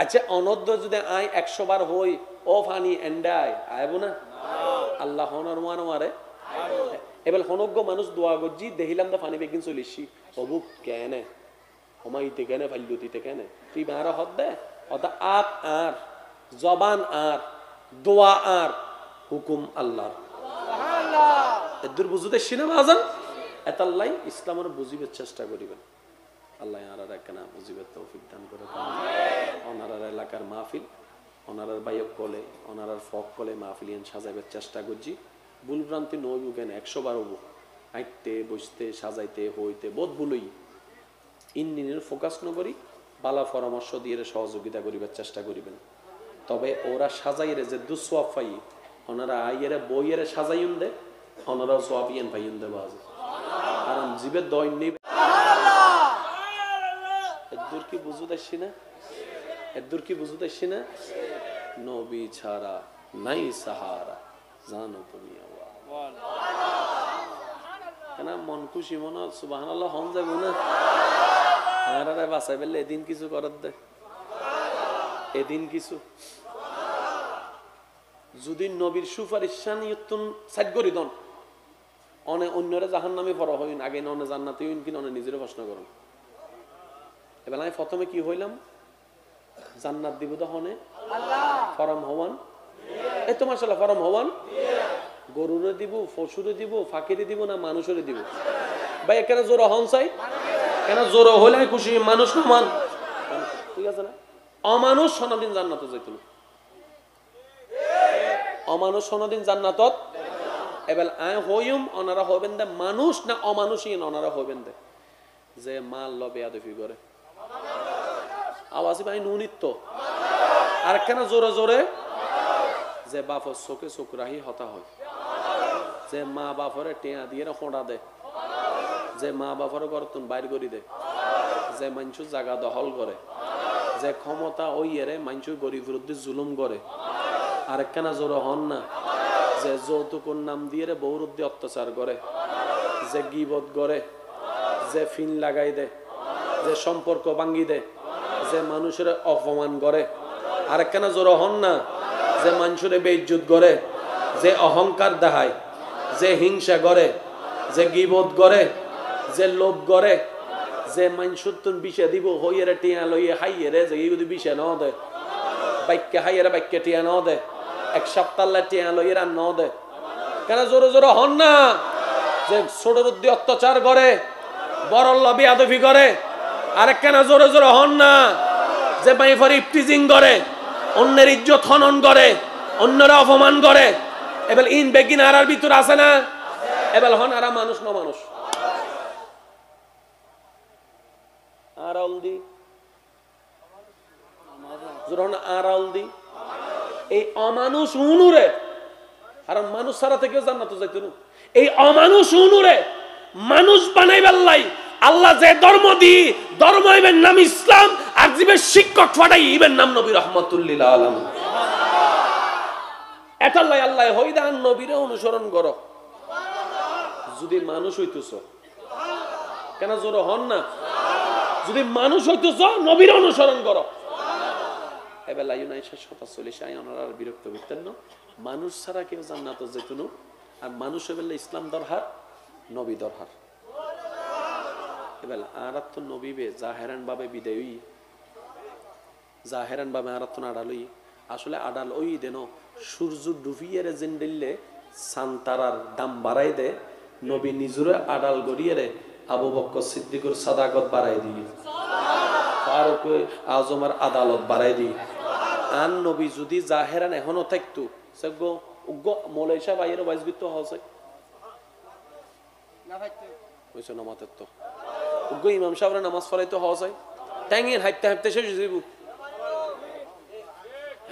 আচ্ছা অনদ্য যদি আই 100 বার হই ও ফানি এন্ডাই আইব না আল্লাহ হনর মান মারে। এবার হনজ্ঞ মানুষ দোয়া গজি দেখিলাম দা ফানি বেগিন চলিছি অবুক কেনে হমাইতে কেনে ফাইলুতিতে কেনে তুই বারা হদ দে অদা আপ আর জবান আর দোয়া আর হুকুম আল্লাহর সুবহানাল্লাহ। এদুর বুঝতে শিনা বাজান এতাল্লাই ইসলামের বুঝিবার চেষ্টা করিবেন। আল্লাহ আর একখানা বুঝিবার তৌফিক দান করে। ওনার এলাকার মাহফিল ওনার বাইক কলে ওনার ফক কলে মাহফিলিয়ান সাজাইবার চেষ্টা করছি। ভুল ভ্রান্তি নইব কেন 100 বার হবো আইতে বসতে সাজাইতে হইতে বোধ ভুলই ইন্দিনের ফোকাস নকরি বালা পরামর্শ দিয়ে সহযোগিতা করিবার চেষ্টা করিবেন। তবে ওরা সাজাইরে যে দুসওয়াব পাই ওনারা আইয়ের বইয়ের সাজাইন দে ওনারাও সোয়াবিয়ান ভাইয়েন দেওয়া আছে কারণ জীবের দয় নেই এদুর কি বুঝু দেখছি না এদুর কি বুঝু দেখছি না নবী ছাড়া নাই সাহারা জানো তুমি কেন মন খুশি মনে সুবহানাল্লাহ হন যাবো না আর বাসাই পেলে এদিন কিছু করার দে এদিন কিছু যদি নবীর সুপারিশ শানিয়তুন সাইড করি দন অনে অন্যরা জাহান্নামে পড়া হইন আগে ননে জান্নাতে হইন কিনা অনে নিজের প্রশ্ন করুন এবার আমি প্রথমে কি হইলাম জান্নাত দিব দহনে আল্লাহ ফরম হওয়ান এই তো মাশাআল্লাহ ফরম হওয়ান গরুরে দিব পশুরে দিব ফাকিরে দিব না মানুষরে দিব ভাই এখানে জোর হন চাই কেন জোর হলে খুশি মানুষ না মান ঠিক আছে না অমানুষ সনাদিন জান্নাতে যাইত না অমানুষ সনাদিন জান্নাতত এবার আয় হইম ওনারা হইবেন দে মানুষ না অমানুষই ওনারা হইবেন দে যে মাল লবে আদফি করে আওয়াজি ভাই নুনিত্ব আর কেন জোরে জোরে যে বাপর চোখে চোখ রাহি হতা হয় যে মা বাপরে টেয়া দিয়ে খোঁড়া দে যে মা বাপরে গরতুন বাইর করি দে যে মানুষ জায়গা দখল করে যে ক্ষমতা ওই এরে মানুষ গরিব বিরুদ্ধে জুলুম করে আর কেনা জোর হন না যে যৌতুকর নাম দিয়ে বহুরুদ্ধে অত্যাচার করে যে গিবত করে যে ফিন লাগাই দে যে সম্পর্ক ভাঙ্গি দে যে মানুষের অপমান করে আর কেনা জোর হন না যে মানুষের বেইজ্জত করে যে অহংকার দেখায় যে হিংসা করে যে গিবত করে যে লোভ করে যে মানুষের তুন বিষে দিব হইয়েরে টিয়া লইয়ে হাইয়েরে যে যদি বিষে ন দে বাক্যে হাইয়েরে বাক্যে টিয়া ন দে এক সপ্তাহ টিয়া লইয়ে রান ন দে কেন জোরে জোরে হন না যে ছোটর উদ্দি অত্যাচার করে বড় লবি আদফি করে আর কেন জোরে জোরে হন না যে মাইফার ইফটিজিং করে অন্যের ইজ্জত হনন করে অন্যরা অপমান করে এবার ইন বেগিন আর ভিতর আছে না এবার হন আর মানুষ ন মানুষ আরাউলদি জোরন আরাউলদি এই অমানুষ উনুরে কারণ মানুষ ছাড়া থেকেও জান্নাতে যাইত না এই অমানুষ উনুরে মানুষ বানাইবার লাই আল্লাহ যে ধর্ম দি ধর্ম হইবেন নাম ইসলাম আর জীবের শিক্ষক ফাটাই ইবেন নাম নবী রহমাতুল্লিল আলামিন এটাল্লাই আল্লাহ হইদান নবীরে অনুসরণ করো যদি মানুষ হইতেছ কেন জোর হন না যদি মানুষ হইতেছ নবীর অনুসরণ করো এবার লাইন আইসা 47 আয় ওনার বিরক্ত করতেন না মানুষ ছাড়া কেউ জান্নাতে যেত না আর মানুষ হইলে ইসলাম দরকার নবী দরকার এবার আর তো নবী বে জাহেরান ভাবে বিদায়ী জাহেরান ভাবে আর তো আড়ালই আসলে আড়াল ওই দেন সূর্য ডুবিয়ে জেন্ডিলে সান্তারার দাম বাড়াই দে নবী নিজুরে আড়াল গড়িয়ে রে আবু বকর সিদ্দিকুর সাদাকত বাড়াই দিয়ে ফারুক আজমের আদালত বাড়াই দিয়ে আন নবী যদি জাহেরান এখনো থাকতো সেগো উগ্র মৌলাই সাহেব আইয়ের ওয়াইজ বিত্ত হচ্ছে না ভাইতে কইছো নামাতের তো উগ্র ইমাম সাহেবের নামাজ পড়াইতে হচ্ছে ট্যাঙ্গের হাইতে হাইতে শেষ হইব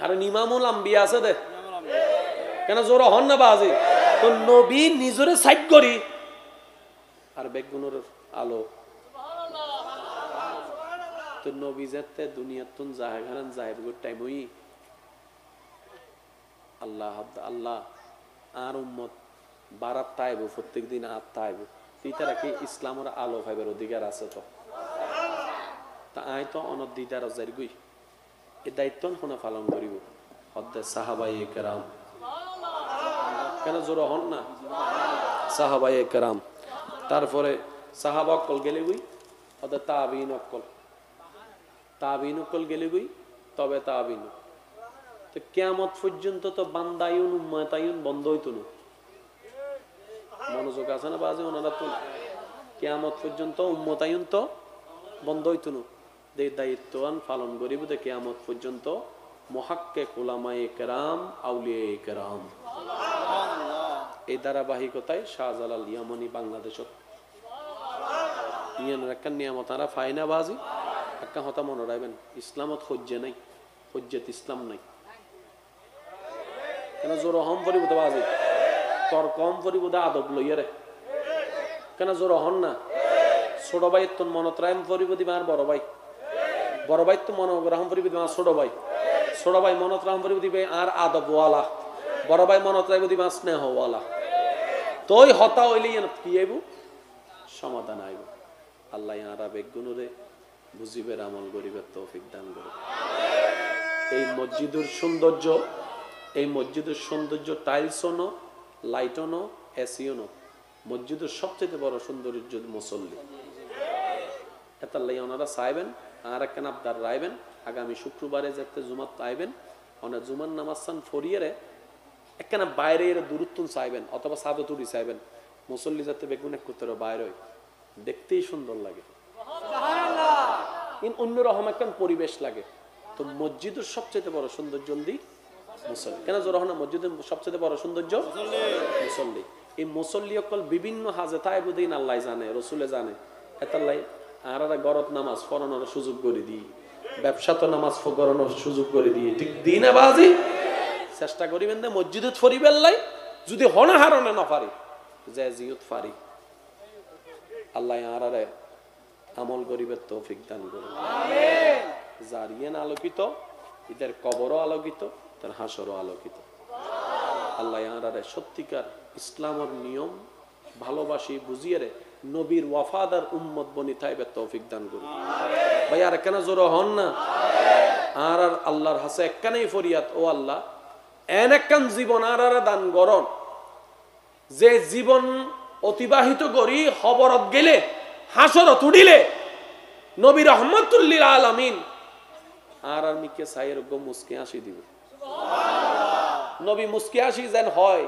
আর ইমামুল আম্বিয়া আছে দে কেন জোর হন না বাজে তো নবী নিজরে সাইড করি আর বেগুনের আলো তো নবী যেতে দুনিয়ার তুন জাহাগান যাইব টাইম হই আল্লাহ আল্লাহ আর উম্মত বারাত তাইব প্রত্যেকদিন আর তাইব তিতারা কি ইসলামের আলো ভাইবার অধিকার আছে তো তা আই তো অনদ দিদার যাই গই এই দায়িত্ব কোন পালন করিব হদ্দে সাহাবায়ে কেরাম কেন জোর হন না সাহাবায়ে কেরাম তারপরে সাহাবা অকল গেলে গই হদ্দে তাবিন অকল গেলে গই তবে তাবিন তো কিয়ামত পর্যন্ত তো বান্দায়ুন উম্মতায়ুন বন্ধ হইতো না মনোযোগ আছে না বাজে ওনারা তো কিয়ামত পর্যন্ত উম্মতায়ুন তো বন্ধ হইতো না এই দায়িত্বান পালন করিব দে কিয়ামত পর্যন্ত মুহাক্কিক উলামায়ে কেরাম আউলিয়ায়ে কেরাম এই ধারাবাহিকতায় শাহজালাল ইয়ামানি বাংলাদেশত ইয়ান রাখান নিয়ামত আর ফায়না বাজি একটা হতা মনে রাখবেন ইসলামত হজ্জে নাই হজ্জত ইসলাম নাই কেন জোর হম পরিবত বাজি তোর কম পরিবোধে আদব লইয়া রে কেন জোর হন না ছোট ভাই তোর মনত রাম পরিবোধি আর বড় ভাই তো মনোগ্রাম পরিবোধি আর ছোট ভাই মনত রাম পরিবোধি আর আদবওয়ালা বড় ভাই মনত রাখবো দিবা স্নেহওয়ালা তোই হতা হইলে কি আইব সমাধান আইব আল্লাহ ইয়ারা বেগুনুরে বুঝিবের আমল গরিবের তৌফিক দান করুন এই মসজিদের সৌন্দর্য টাইলসও নো লাইটও নো এসিও নো মসজিদের সবচেয়ে বড় সৌন্দর্য মুসল্লি এতাল্লাই ওনারা চাইবেন আর একখান আবদার রাইবেন আগামী শুক্রবারে যাতে জুমাত আইবেন অনেক জুমার নামাজ সান ফরিয়ে একখানা বাইরে এর দূরত্ব চাইবেন অথবা সাদতুরি চাইবেন মুসল্লি যাতে বেগুন এক করতে বাইরে দেখতেই সুন্দর লাগে অন্যরকম একখান পরিবেশ লাগে তো মসজিদের সবচেয়ে বড় সৌন্দর্য মুসল্লি কেন জোর না মসজিদের সবচেয়ে বড় সৌন্দর্য মুসল্লি এই মুসল্লি অকল বিভিন্ন হাজে তাইবুদ্দিন আল্লাহ জানে রসুলে জানে এতাল্লাই আর গরত নামাজ পড়ানোর সুযোগ করে দিই ব্যবসাত নামাজ পড়ানোর সুযোগ করে দিই ঠিক দিনে বাজি চেষ্টা করিবেন যে মসজিদত ফরিবেন লাই যদি হনা হারণে না পারি যে জিয়ত পারি আল্লাহ আরারে আমল গরিবের তৌফিক দান করুন আমিন জারিয়ান আলোকিত এদের কবরও আলোকিত তার হাসরও আলোকিত আল্লাহ আরারে সত্যিকার ইসলামের নিয়ম ভালোবাসি বুঝিয়ে রে নবীর ওয়াফাদার উম্মত বনি থাইবে তৌফিক দান করুন আমিন ভাই আর কেন জোর হন না আর আল্লাহর হাসে একখানেই ফরিয়াদ ও আল্লাহ এনেকান জীবন আর দান গরণ যে জীবন অতিবাহিত করি খবরত গেলে হাসরত উঠিলে নবী রহমতুল্লিল আলামিন আর মিকে সাইয়ের গো মুস্কি আসি দিব নবী মুস্কি আসি যেন হয়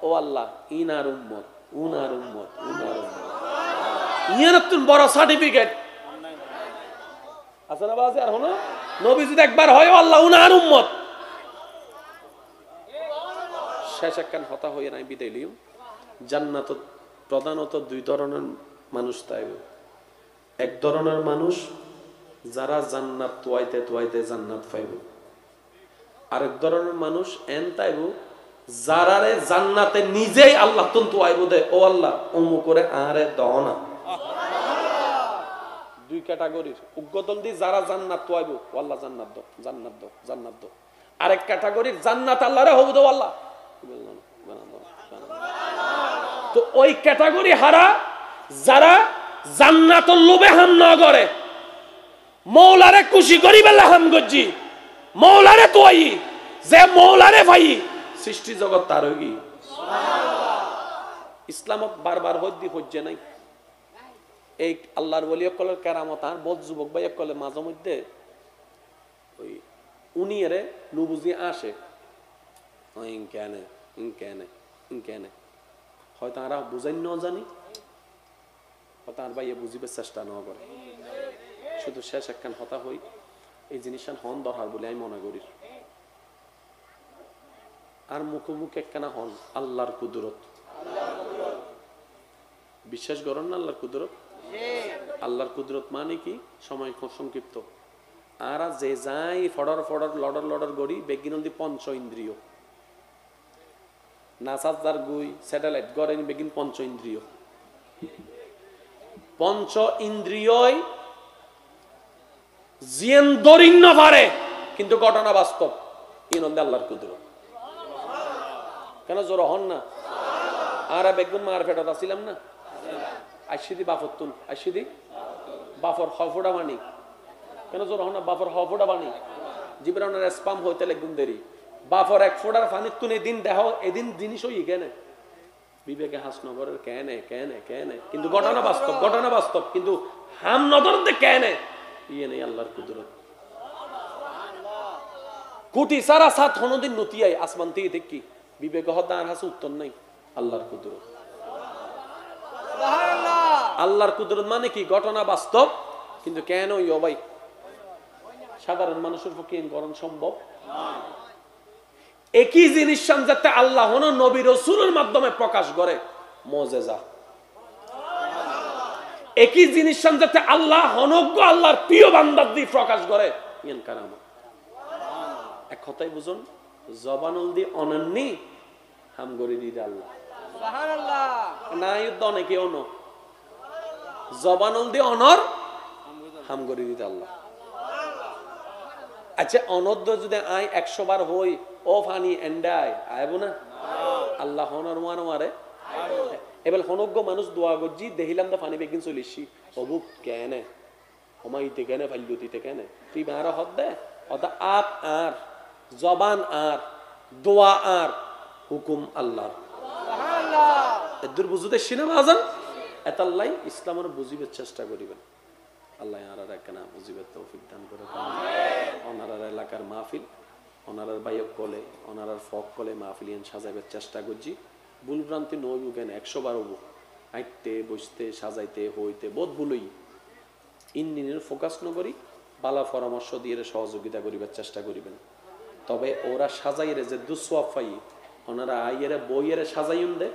ও আল্লাহ ইনার উম্মত উনার উম্মত ইয়ার তুমি বড় সার্টিফিকেট আছে না বাজে আর হলো নবী যদি একবার হয় ও আল্লাহ উনার উম্মত শেষ একখান হতা হয়ে নাই বিদায় লিও জান্নাত প্রধানত দুই ধরনের মানুষ তাইব এক ধরনের মানুষ যারা জান্নাত তোয়াইতে তোয়াইতে জান্নাত পাইব আরেক ধরনের মানুষ এন তাইব যারারে জান্নাতে নিজেই আল্লাহ তুন তোয়াইব দে ও আল্লাহ অমু করে আরে দাও না দুই ক্যাটাগরির উগ্গতল দি যারা জান্নাত তোয়াইব ও আল্লাহ জান্নাত দাও জান্নাত দাও জান্নাত দাও আরেক ক্যাটাগরির জান্নাত আল্লাহরে হবু দাও আল্লাহ তো ওই ক্যাটাগরি হারা যারা জান্নাতুল লোভে হাম না করে মওলারে খুশি করিবে হাম গজি মওলারে তোই যে মওলারে ভাই সৃষ্টি জগৎ তার হই সুবহানাল্লাহ ইসলাম বারবার হদ্দি হজ্জে নাই এই আল্লাহর ওলি কলের কেরামত আর বদ যুবক ভাই কলে মাঝে মধ্যে ওই উনি এর নুবুজি আসে ইনকেনে হয়তো আর বুঝাই ন জানি হয়তো আর ভাইয়া বুঝিবার চেষ্টা ন করে শুধু শেষ একখান হতা হই এই জিনিসটা হন দরকার বলে আমি মনে করি আর মুখোমুখি একখানা হন আল্লাহর কুদরত বিশ্বাস করেন না আল্লাহর কুদরত আল্লাহর কুদরত মানে কি সময় সংক্ষিপ্ত আর যে যাই ফডর লডর গড়ি বেগিনন্দি পঞ্চ ইন্দ্রিয় নাসাজার গুই স্যাটেলাইট গড়েন বেগিন পঞ্চ ইন্দ্রিয় জিয়ান দরিন্ন পারে কিন্তু ঘটনা বাস্তব ইনন্দে আল্লাহর কুদরত কেন জোর হন না আর বেগুন মার ফেরত আসছিলাম না আইসিদি বাফতুন আইসিদি বাফর হফোড়া বাণী কেন জোর হন না বাফর হফোড়া বাণী জীবনের স্পাম হইতে লেগুন দেরি বাফর এক ফোড়ার ফানির তুন এদিন দেহ এদিন জিনিস হই কেন বিবেকে হাসনগরের কেনে কিন্তু ঘটনা বাস্তব কিন্তু হাম নজর দে কেনে ইয়ে নেই আল্লাহর কুদরত কোটি সারা সাত হনদিন নতিয়াই আসমান থেকে দেখি বিবেক হদার হাসে উত্তর নাই আল্লাহর কুদরত আল্লাহর কুদরত মানে কি ঘটনা বাস্তব কিন্তু কেন ইয় ভাই সাধারণ মানুষের পক্ষে গরণ সম্ভব একই জিনিস যাতে আল্লাহ নবী রাসূলের মাধ্যমে প্রকাশ করে মুজিজা একই জিনিস যাতে আল্লাহ অনজ্ঞ আল্লাহর প্রিয় বান্দার দিয়ে প্রকাশ করে ইয়ান কারামত এক কথাই বুঝুন জবানুল দি অনন্যি হাম গরি দি আল্লাহ না যুদ্ধ অনেকে অন জবানল দিয়ে অনর হাম করে দিতে আল্লাহ। আচ্ছা অনদ্য যদি আই 100 বার হই ও ফানি এন্ডায় আইব না আল্লাহ হনর মারে। এবার হনজ্ঞ মানুষ দোয়া গজি দেখিলাম দা ফানি বেগিন চলিসি অবু কেনে হমাইতে কেনে ফাইলুতিতে কেনে তুই মারা হদ দে অদা আপ আর জবান আর দোয়া আর হুকুম আল্লাহ এদুর বুঝতে সিনে বাজান এতাল্লাই ইসলামের বুঝিবার চেষ্টা করিবেন। আল্লাহ আর একখানা বুঝিবার তৌফিক দান করে। ওনারার এলাকার মাহফিল ওনারার বাইক কলে ওনারার ফক কলে মাহফিলিয়ান সাজাইবার চেষ্টা করছি। ভুলভ্রান্তি নইব কেন 100 বার হবো আইতে বসতে সাজাইতে হইতে বোধ ভুলই ইঞ্জিনের ফোকাস নকরি বালা পরামর্শ দিয়ে সহযোগিতা করিবার চেষ্টা করিবেন। তবে ওরা সাজাইরে যে দুসওয়াব পাই ওনারা আইয়েরে বইয়েরে সাজাইন দে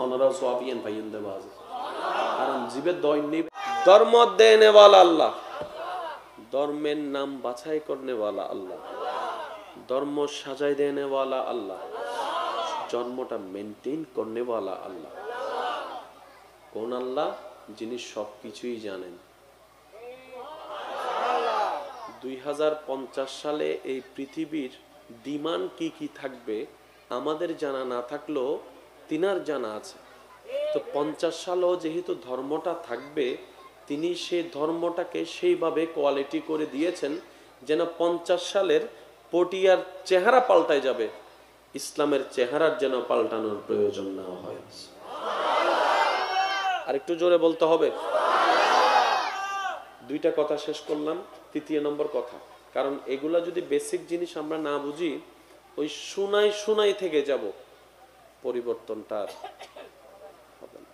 ওনারাও সোয়াবিয়ান ভাইন দে বাজ কারণ জীবের দৈনিক ধর্ম দেনে वाला আল্লাহ, ধর্মের নাম বাছাই করনে वाला আল্লাহ, ধর্ম সাজাই দেনে वाला আল্লাহ, জন্মটা মেইনটেইন করনে वाला আল্লাহ। কোন আল্লাহ? যিনি সবকিছুই জানেন। 2050 সালে এই পৃথিবীর ডিমান্ড কি কি থাকবে আমাদের জানা না থাকলেও তিনার জানা আছে। তো 50 সালেও যেহেতু ধর্মটা থাকবে তিনি সেই ধর্মটাকে সেইভাবে কোয়ালিটি করে দিয়েছেন যেন 50 সালের পটিয়ার চেহারা পাল্টায় যাবে, ইসলামের চেহারার যেন পাল্টানোর প্রয়োজন না হয়। আর একটু জোরে বলতে হবে। দুইটা কথা শেষ করলাম, তৃতীয় নম্বর কথা, কারণ এগুলা যদি বেসিক জিনিস আমরা না বুঝি ওই শুনাই থেকে যাব, পরিবর্তনটা হবে না।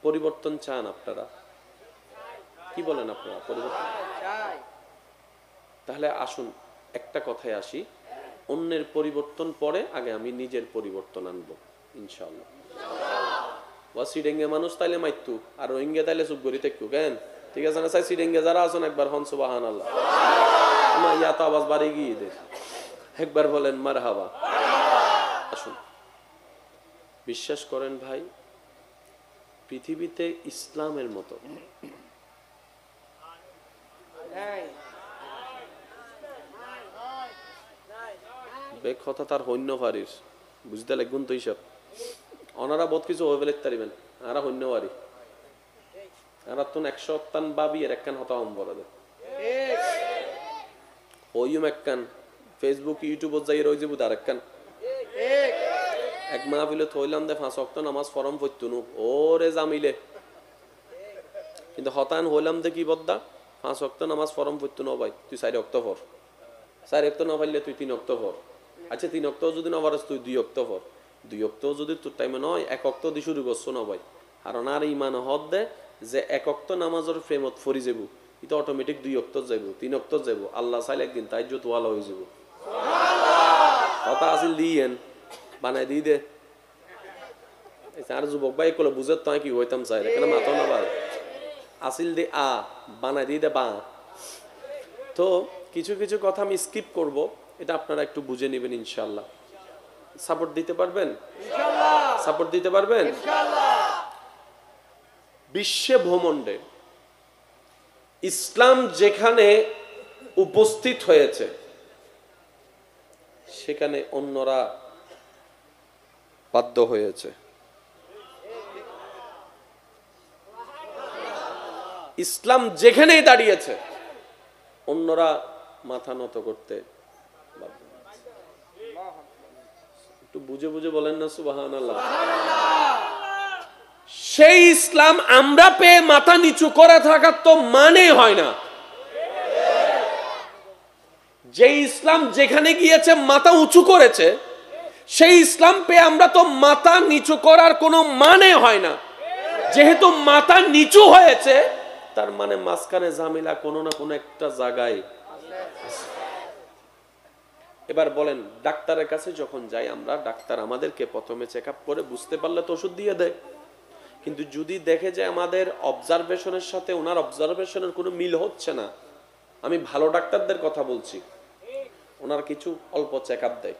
পরিবর্তন চান আপনারা? কি বলেন আপনারা? পরিবর্তন তাহলে আসুন একটা কথায় আসি, অন্যের পরিবর্তন পরে আগে আমি নিজের পরিবর্তন আনবো ইনশাআল্লাহ। ওয়াসিডেঙ্গে মানুষ তাইলে মাইতু আর রোহিঙ্গা তাইলে চুপ করি থাকু কেন? ঠিক আছে না? সিডেঙ্গে যারা আছেন একবার হন সুবহানাল্লাহ, আমার ইয়াত আওয়াজ বাড়ি গিয়ে দে একবার বলেন মারহাবা। আসুন, বিশ্বাস করেন ভাই, পৃথিবীতে ইসলামের মতো কথা তার হন্য পারিস বুঝতে লাগবেন তো হিসাব। ওনারা বহুত কিছু হয়ে ফেলে তারিবেন, আরা হন্য পারি আর তুন 100 বাবি এর একখান হতা হম বলা দেয় ওইম একখান ফেসবুক ইউটিউবত যাই রয়ে যাবো আর একখান এক মাহফিলে থইলাম দে 5 ওয়াক্ত নামাজ ফরম পড়তুনু ওরে জামিলে, কিন্তু হতান হইলাম দে কি বদ্দা 5 ওয়াক্ত নামাজ ফরম পড়তুনু ভাই তুই 4 ওয়াক্ত পড়, 4 ওয়াক্ত না পারলে তুই 3 ওয়াক্ত পড়। আচ্ছা 3 ওয়াক্ত যদি না পারস তুই 2 ওয়াক্ত পড়, 2 ওয়াক্ত যদি তোর টাইমে নয় 1 ওয়াক্ত দি শুরু করছো না ভাই। কারণ আর ইমান হদ দে যে 1 ওয়াক্ত নামাজের প্রেমত ফরি যাব এটা অটোমেটিক 2 ওয়াক্ত যাব 3 ওয়াক্ত যাব, আল্লাহ চাইলে একদিন তাইজ্জত ওয়ালা হয়ে যাব। কথা আসিল দিয়েন বানাই দি দে আর যুবক ভাই কলে বুঝে তো কি হইতাম চাই এখানে মাথা না বার আসিল দে আ বানাই দি দে বা। তো কিছু কিছু কথা আমি স্কিপ করব, এটা আপনারা একটু বুঝে নেবেন ইনশাআল্লাহ। সাপোর্ট দিতে পারবেন ইনশাআল্লাহ? সাপোর্ট দিতে পারবেন ইনশাআল্লাহ? বিশ্বে ভ্রমণ্ডে ইসলাম যেখানে উপস্থিত হয়েছে সেখানে অন্যরা বাধ্য হয়েছে। ইসলাম যেখানেই দাঁড়িয়েছে অন্যরা মাথা নত করতে বাধ্য হয়েছে। একটু বুঝে বুঝে বলেন না সুবহানাল্লাহ। সেই ইসলাম আমরা পেয়ে মাথা নিচু করে থাকার তো মানে হয় না। যে ইসলাম যেখানে গিয়েছে মাথা উঁচু করেছে সেই ইসলাম পেয়ে আমরা তো মাথা নিচু করার কোনো মানে হয় না। যেহেতু মাথা নিচু হয়েছে তার মানে মাঝখানে ঝামেলা কোনো না কোনো একটা জায়গায়। এবার বলেন, ডাক্তারের কাছে যখন যাই আমরা, ডাক্তার আমাদেরকে প্রথমে চেক আপ করে বুঝতে পারলে তো ওষুধ দিয়ে দেয়, কিন্তু যদি দেখে যে আমাদের অবজারভেশনের সাথে ওনার অবজারভেশনের কোনো মিল হচ্ছে না, আমি ভালো ডাক্তারদের কথা বলছি, ওনার কিছু অল্প চেক আপ দেয়,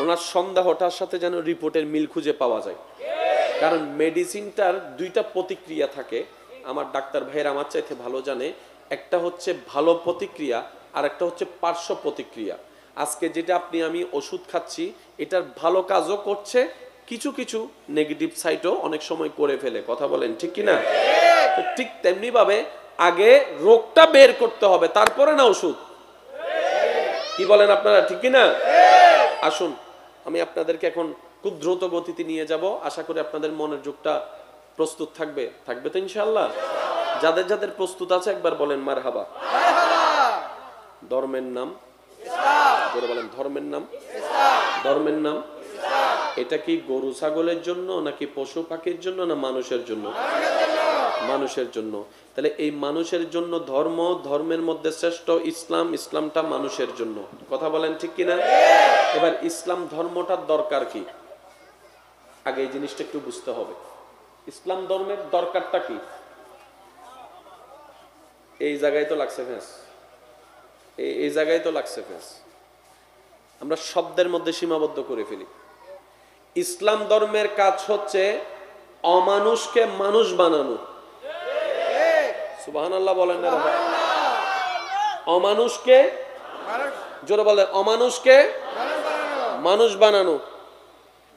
ওনার সন্দেহটার সাথে যেন রিপোর্টের মিল খুঁজে পাওয়া যায়। কারণ মেডিসিনটার দুইটা প্রতিক্রিয়া থাকে, আমার ডাক্তার ভাইয়ের আমার চাইতে ভালো জানে। একটা হচ্ছে ভালো প্রতিক্রিয়া, আর একটা হচ্ছে পার্শ্ব প্রতিক্রিয়া। আজকে যেটা আপনি আমি ওষুধ খাচ্ছি, এটার ভালো কাজও করছে, কিছু কিছু নেগেটিভ সাইডও অনেক সময় করে ফেলে। কথা বলেন ঠিক কিনা? তো ঠিক তেমনি ভাবে আগে রোগটা বের করতে হবে, তারপরে না ওষুধ। কি বলেন আপনারা, ঠিক কিনা? আসুন আমি আপনাদেরকে এখন খুব দ্রুত গতিতে নিয়ে যাব। আশা করি আপনাদের মনের যোগটা প্রস্তুত থাকবে। থাকবে তো ইনশাআল্লাহ? যাদের যাদের প্রস্তুত আছে একবার বলেন মারহাবা। ধর্মের নাম ইসলাম। বলেন ধর্মের নাম ইসলাম। ধর্মের নাম ইসলাম। এটা কি গরু ছাগলের জন্য নাকি পশু পাখির জন্য না মানুষের জন্য? মানুষের জন্য। তাহলে এই মানুষের জন্য ধর্ম, ধর্মের মধ্যে শ্রেষ্ঠ ইসলাম, ইসলামটা মানুষের জন্য। কথা বলেন ঠিক কিনা? এবার ইসলাম ধর্মটার দরকার কি, আগে এই জিনিসটা একটু বুঝতে হবে। ইসলাম ধর্মের দরকারটা কি? এই জায়গায় তো লাগছে ফেস, এই জায়গায় তো লাগছে ফেস। আমরা শব্দের মধ্যে সীমাবদ্ধ করে ফেলি। ইসলাম ধর্মের কাজ হচ্ছে অমানুষকে মানুষ বানানো। সুবহানাল্লাহ বলেন না? অমানুষকে, জোরে বলেন, অমানুষকে মানুষ বানানো।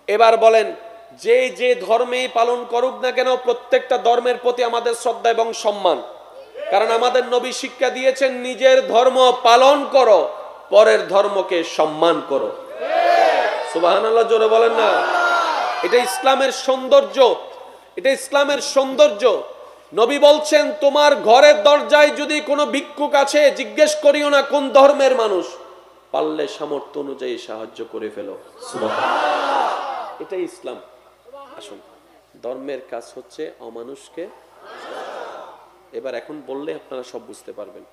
এবার বলেন, যে যে ধর্মেই পালন করুক না কেন, প্রত্যেকটা ধর্মের প্রতি আমাদের শ্রদ্ধা এবং সম্মান। কারণ আমাদের নবী শিক্ষা দিয়েছেন, নিজের ধর্ম পালন করো, পরের ধর্মকে সম্মান করো। সুবহানাল্লাহ জোরে বলেন না? এটা ইসলামের সৌন্দর্য, এটা ইসলামের সৌন্দর্য। নবী বলছেন, তোমার ঘরের দরজায় যদি কোনো ভিক্ষুক আছে, জিজ্ঞেস করিও না কোন ধর্মের মানুষ, পারলে সামর্থ্য অনুযায়ী সাহায্য করে ফেলো। সুবহানাল্লাহ, এটাই ইসলাম। আসুন, ধর্মের কাজ হচ্ছে অমানুষকে। এবার এখন বললে আপনারা সব বুঝতে পারবেন।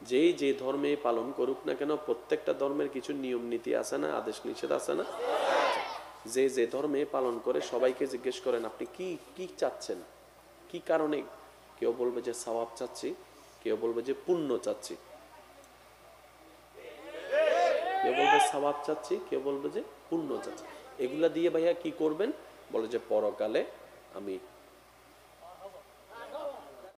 যেই যে ধর্মে পালন করুক না কেন, প্রত্যেকটা ধর্মের কিছু নিয়ম নীতি আছে না, আদেশ নিষেধ আছে না? যে যে ধর্মে পালন করে সবাইকে জিজ্ঞেস করেন, আপনি কি কি চাচ্ছেন, কি কারণে? কেউ বলবে যে সওয়াব চাচ্ছি, কেউ বলবে যে পুণ্য চাচ্ছি, কেউ বলবে সওয়াব চাচ্ছি, কেউ বলবে যে পুণ্য চাচ্ছি। এগুলা দিয়ে ভাইয়া কি করবেন? বলে যে পরকালে আমি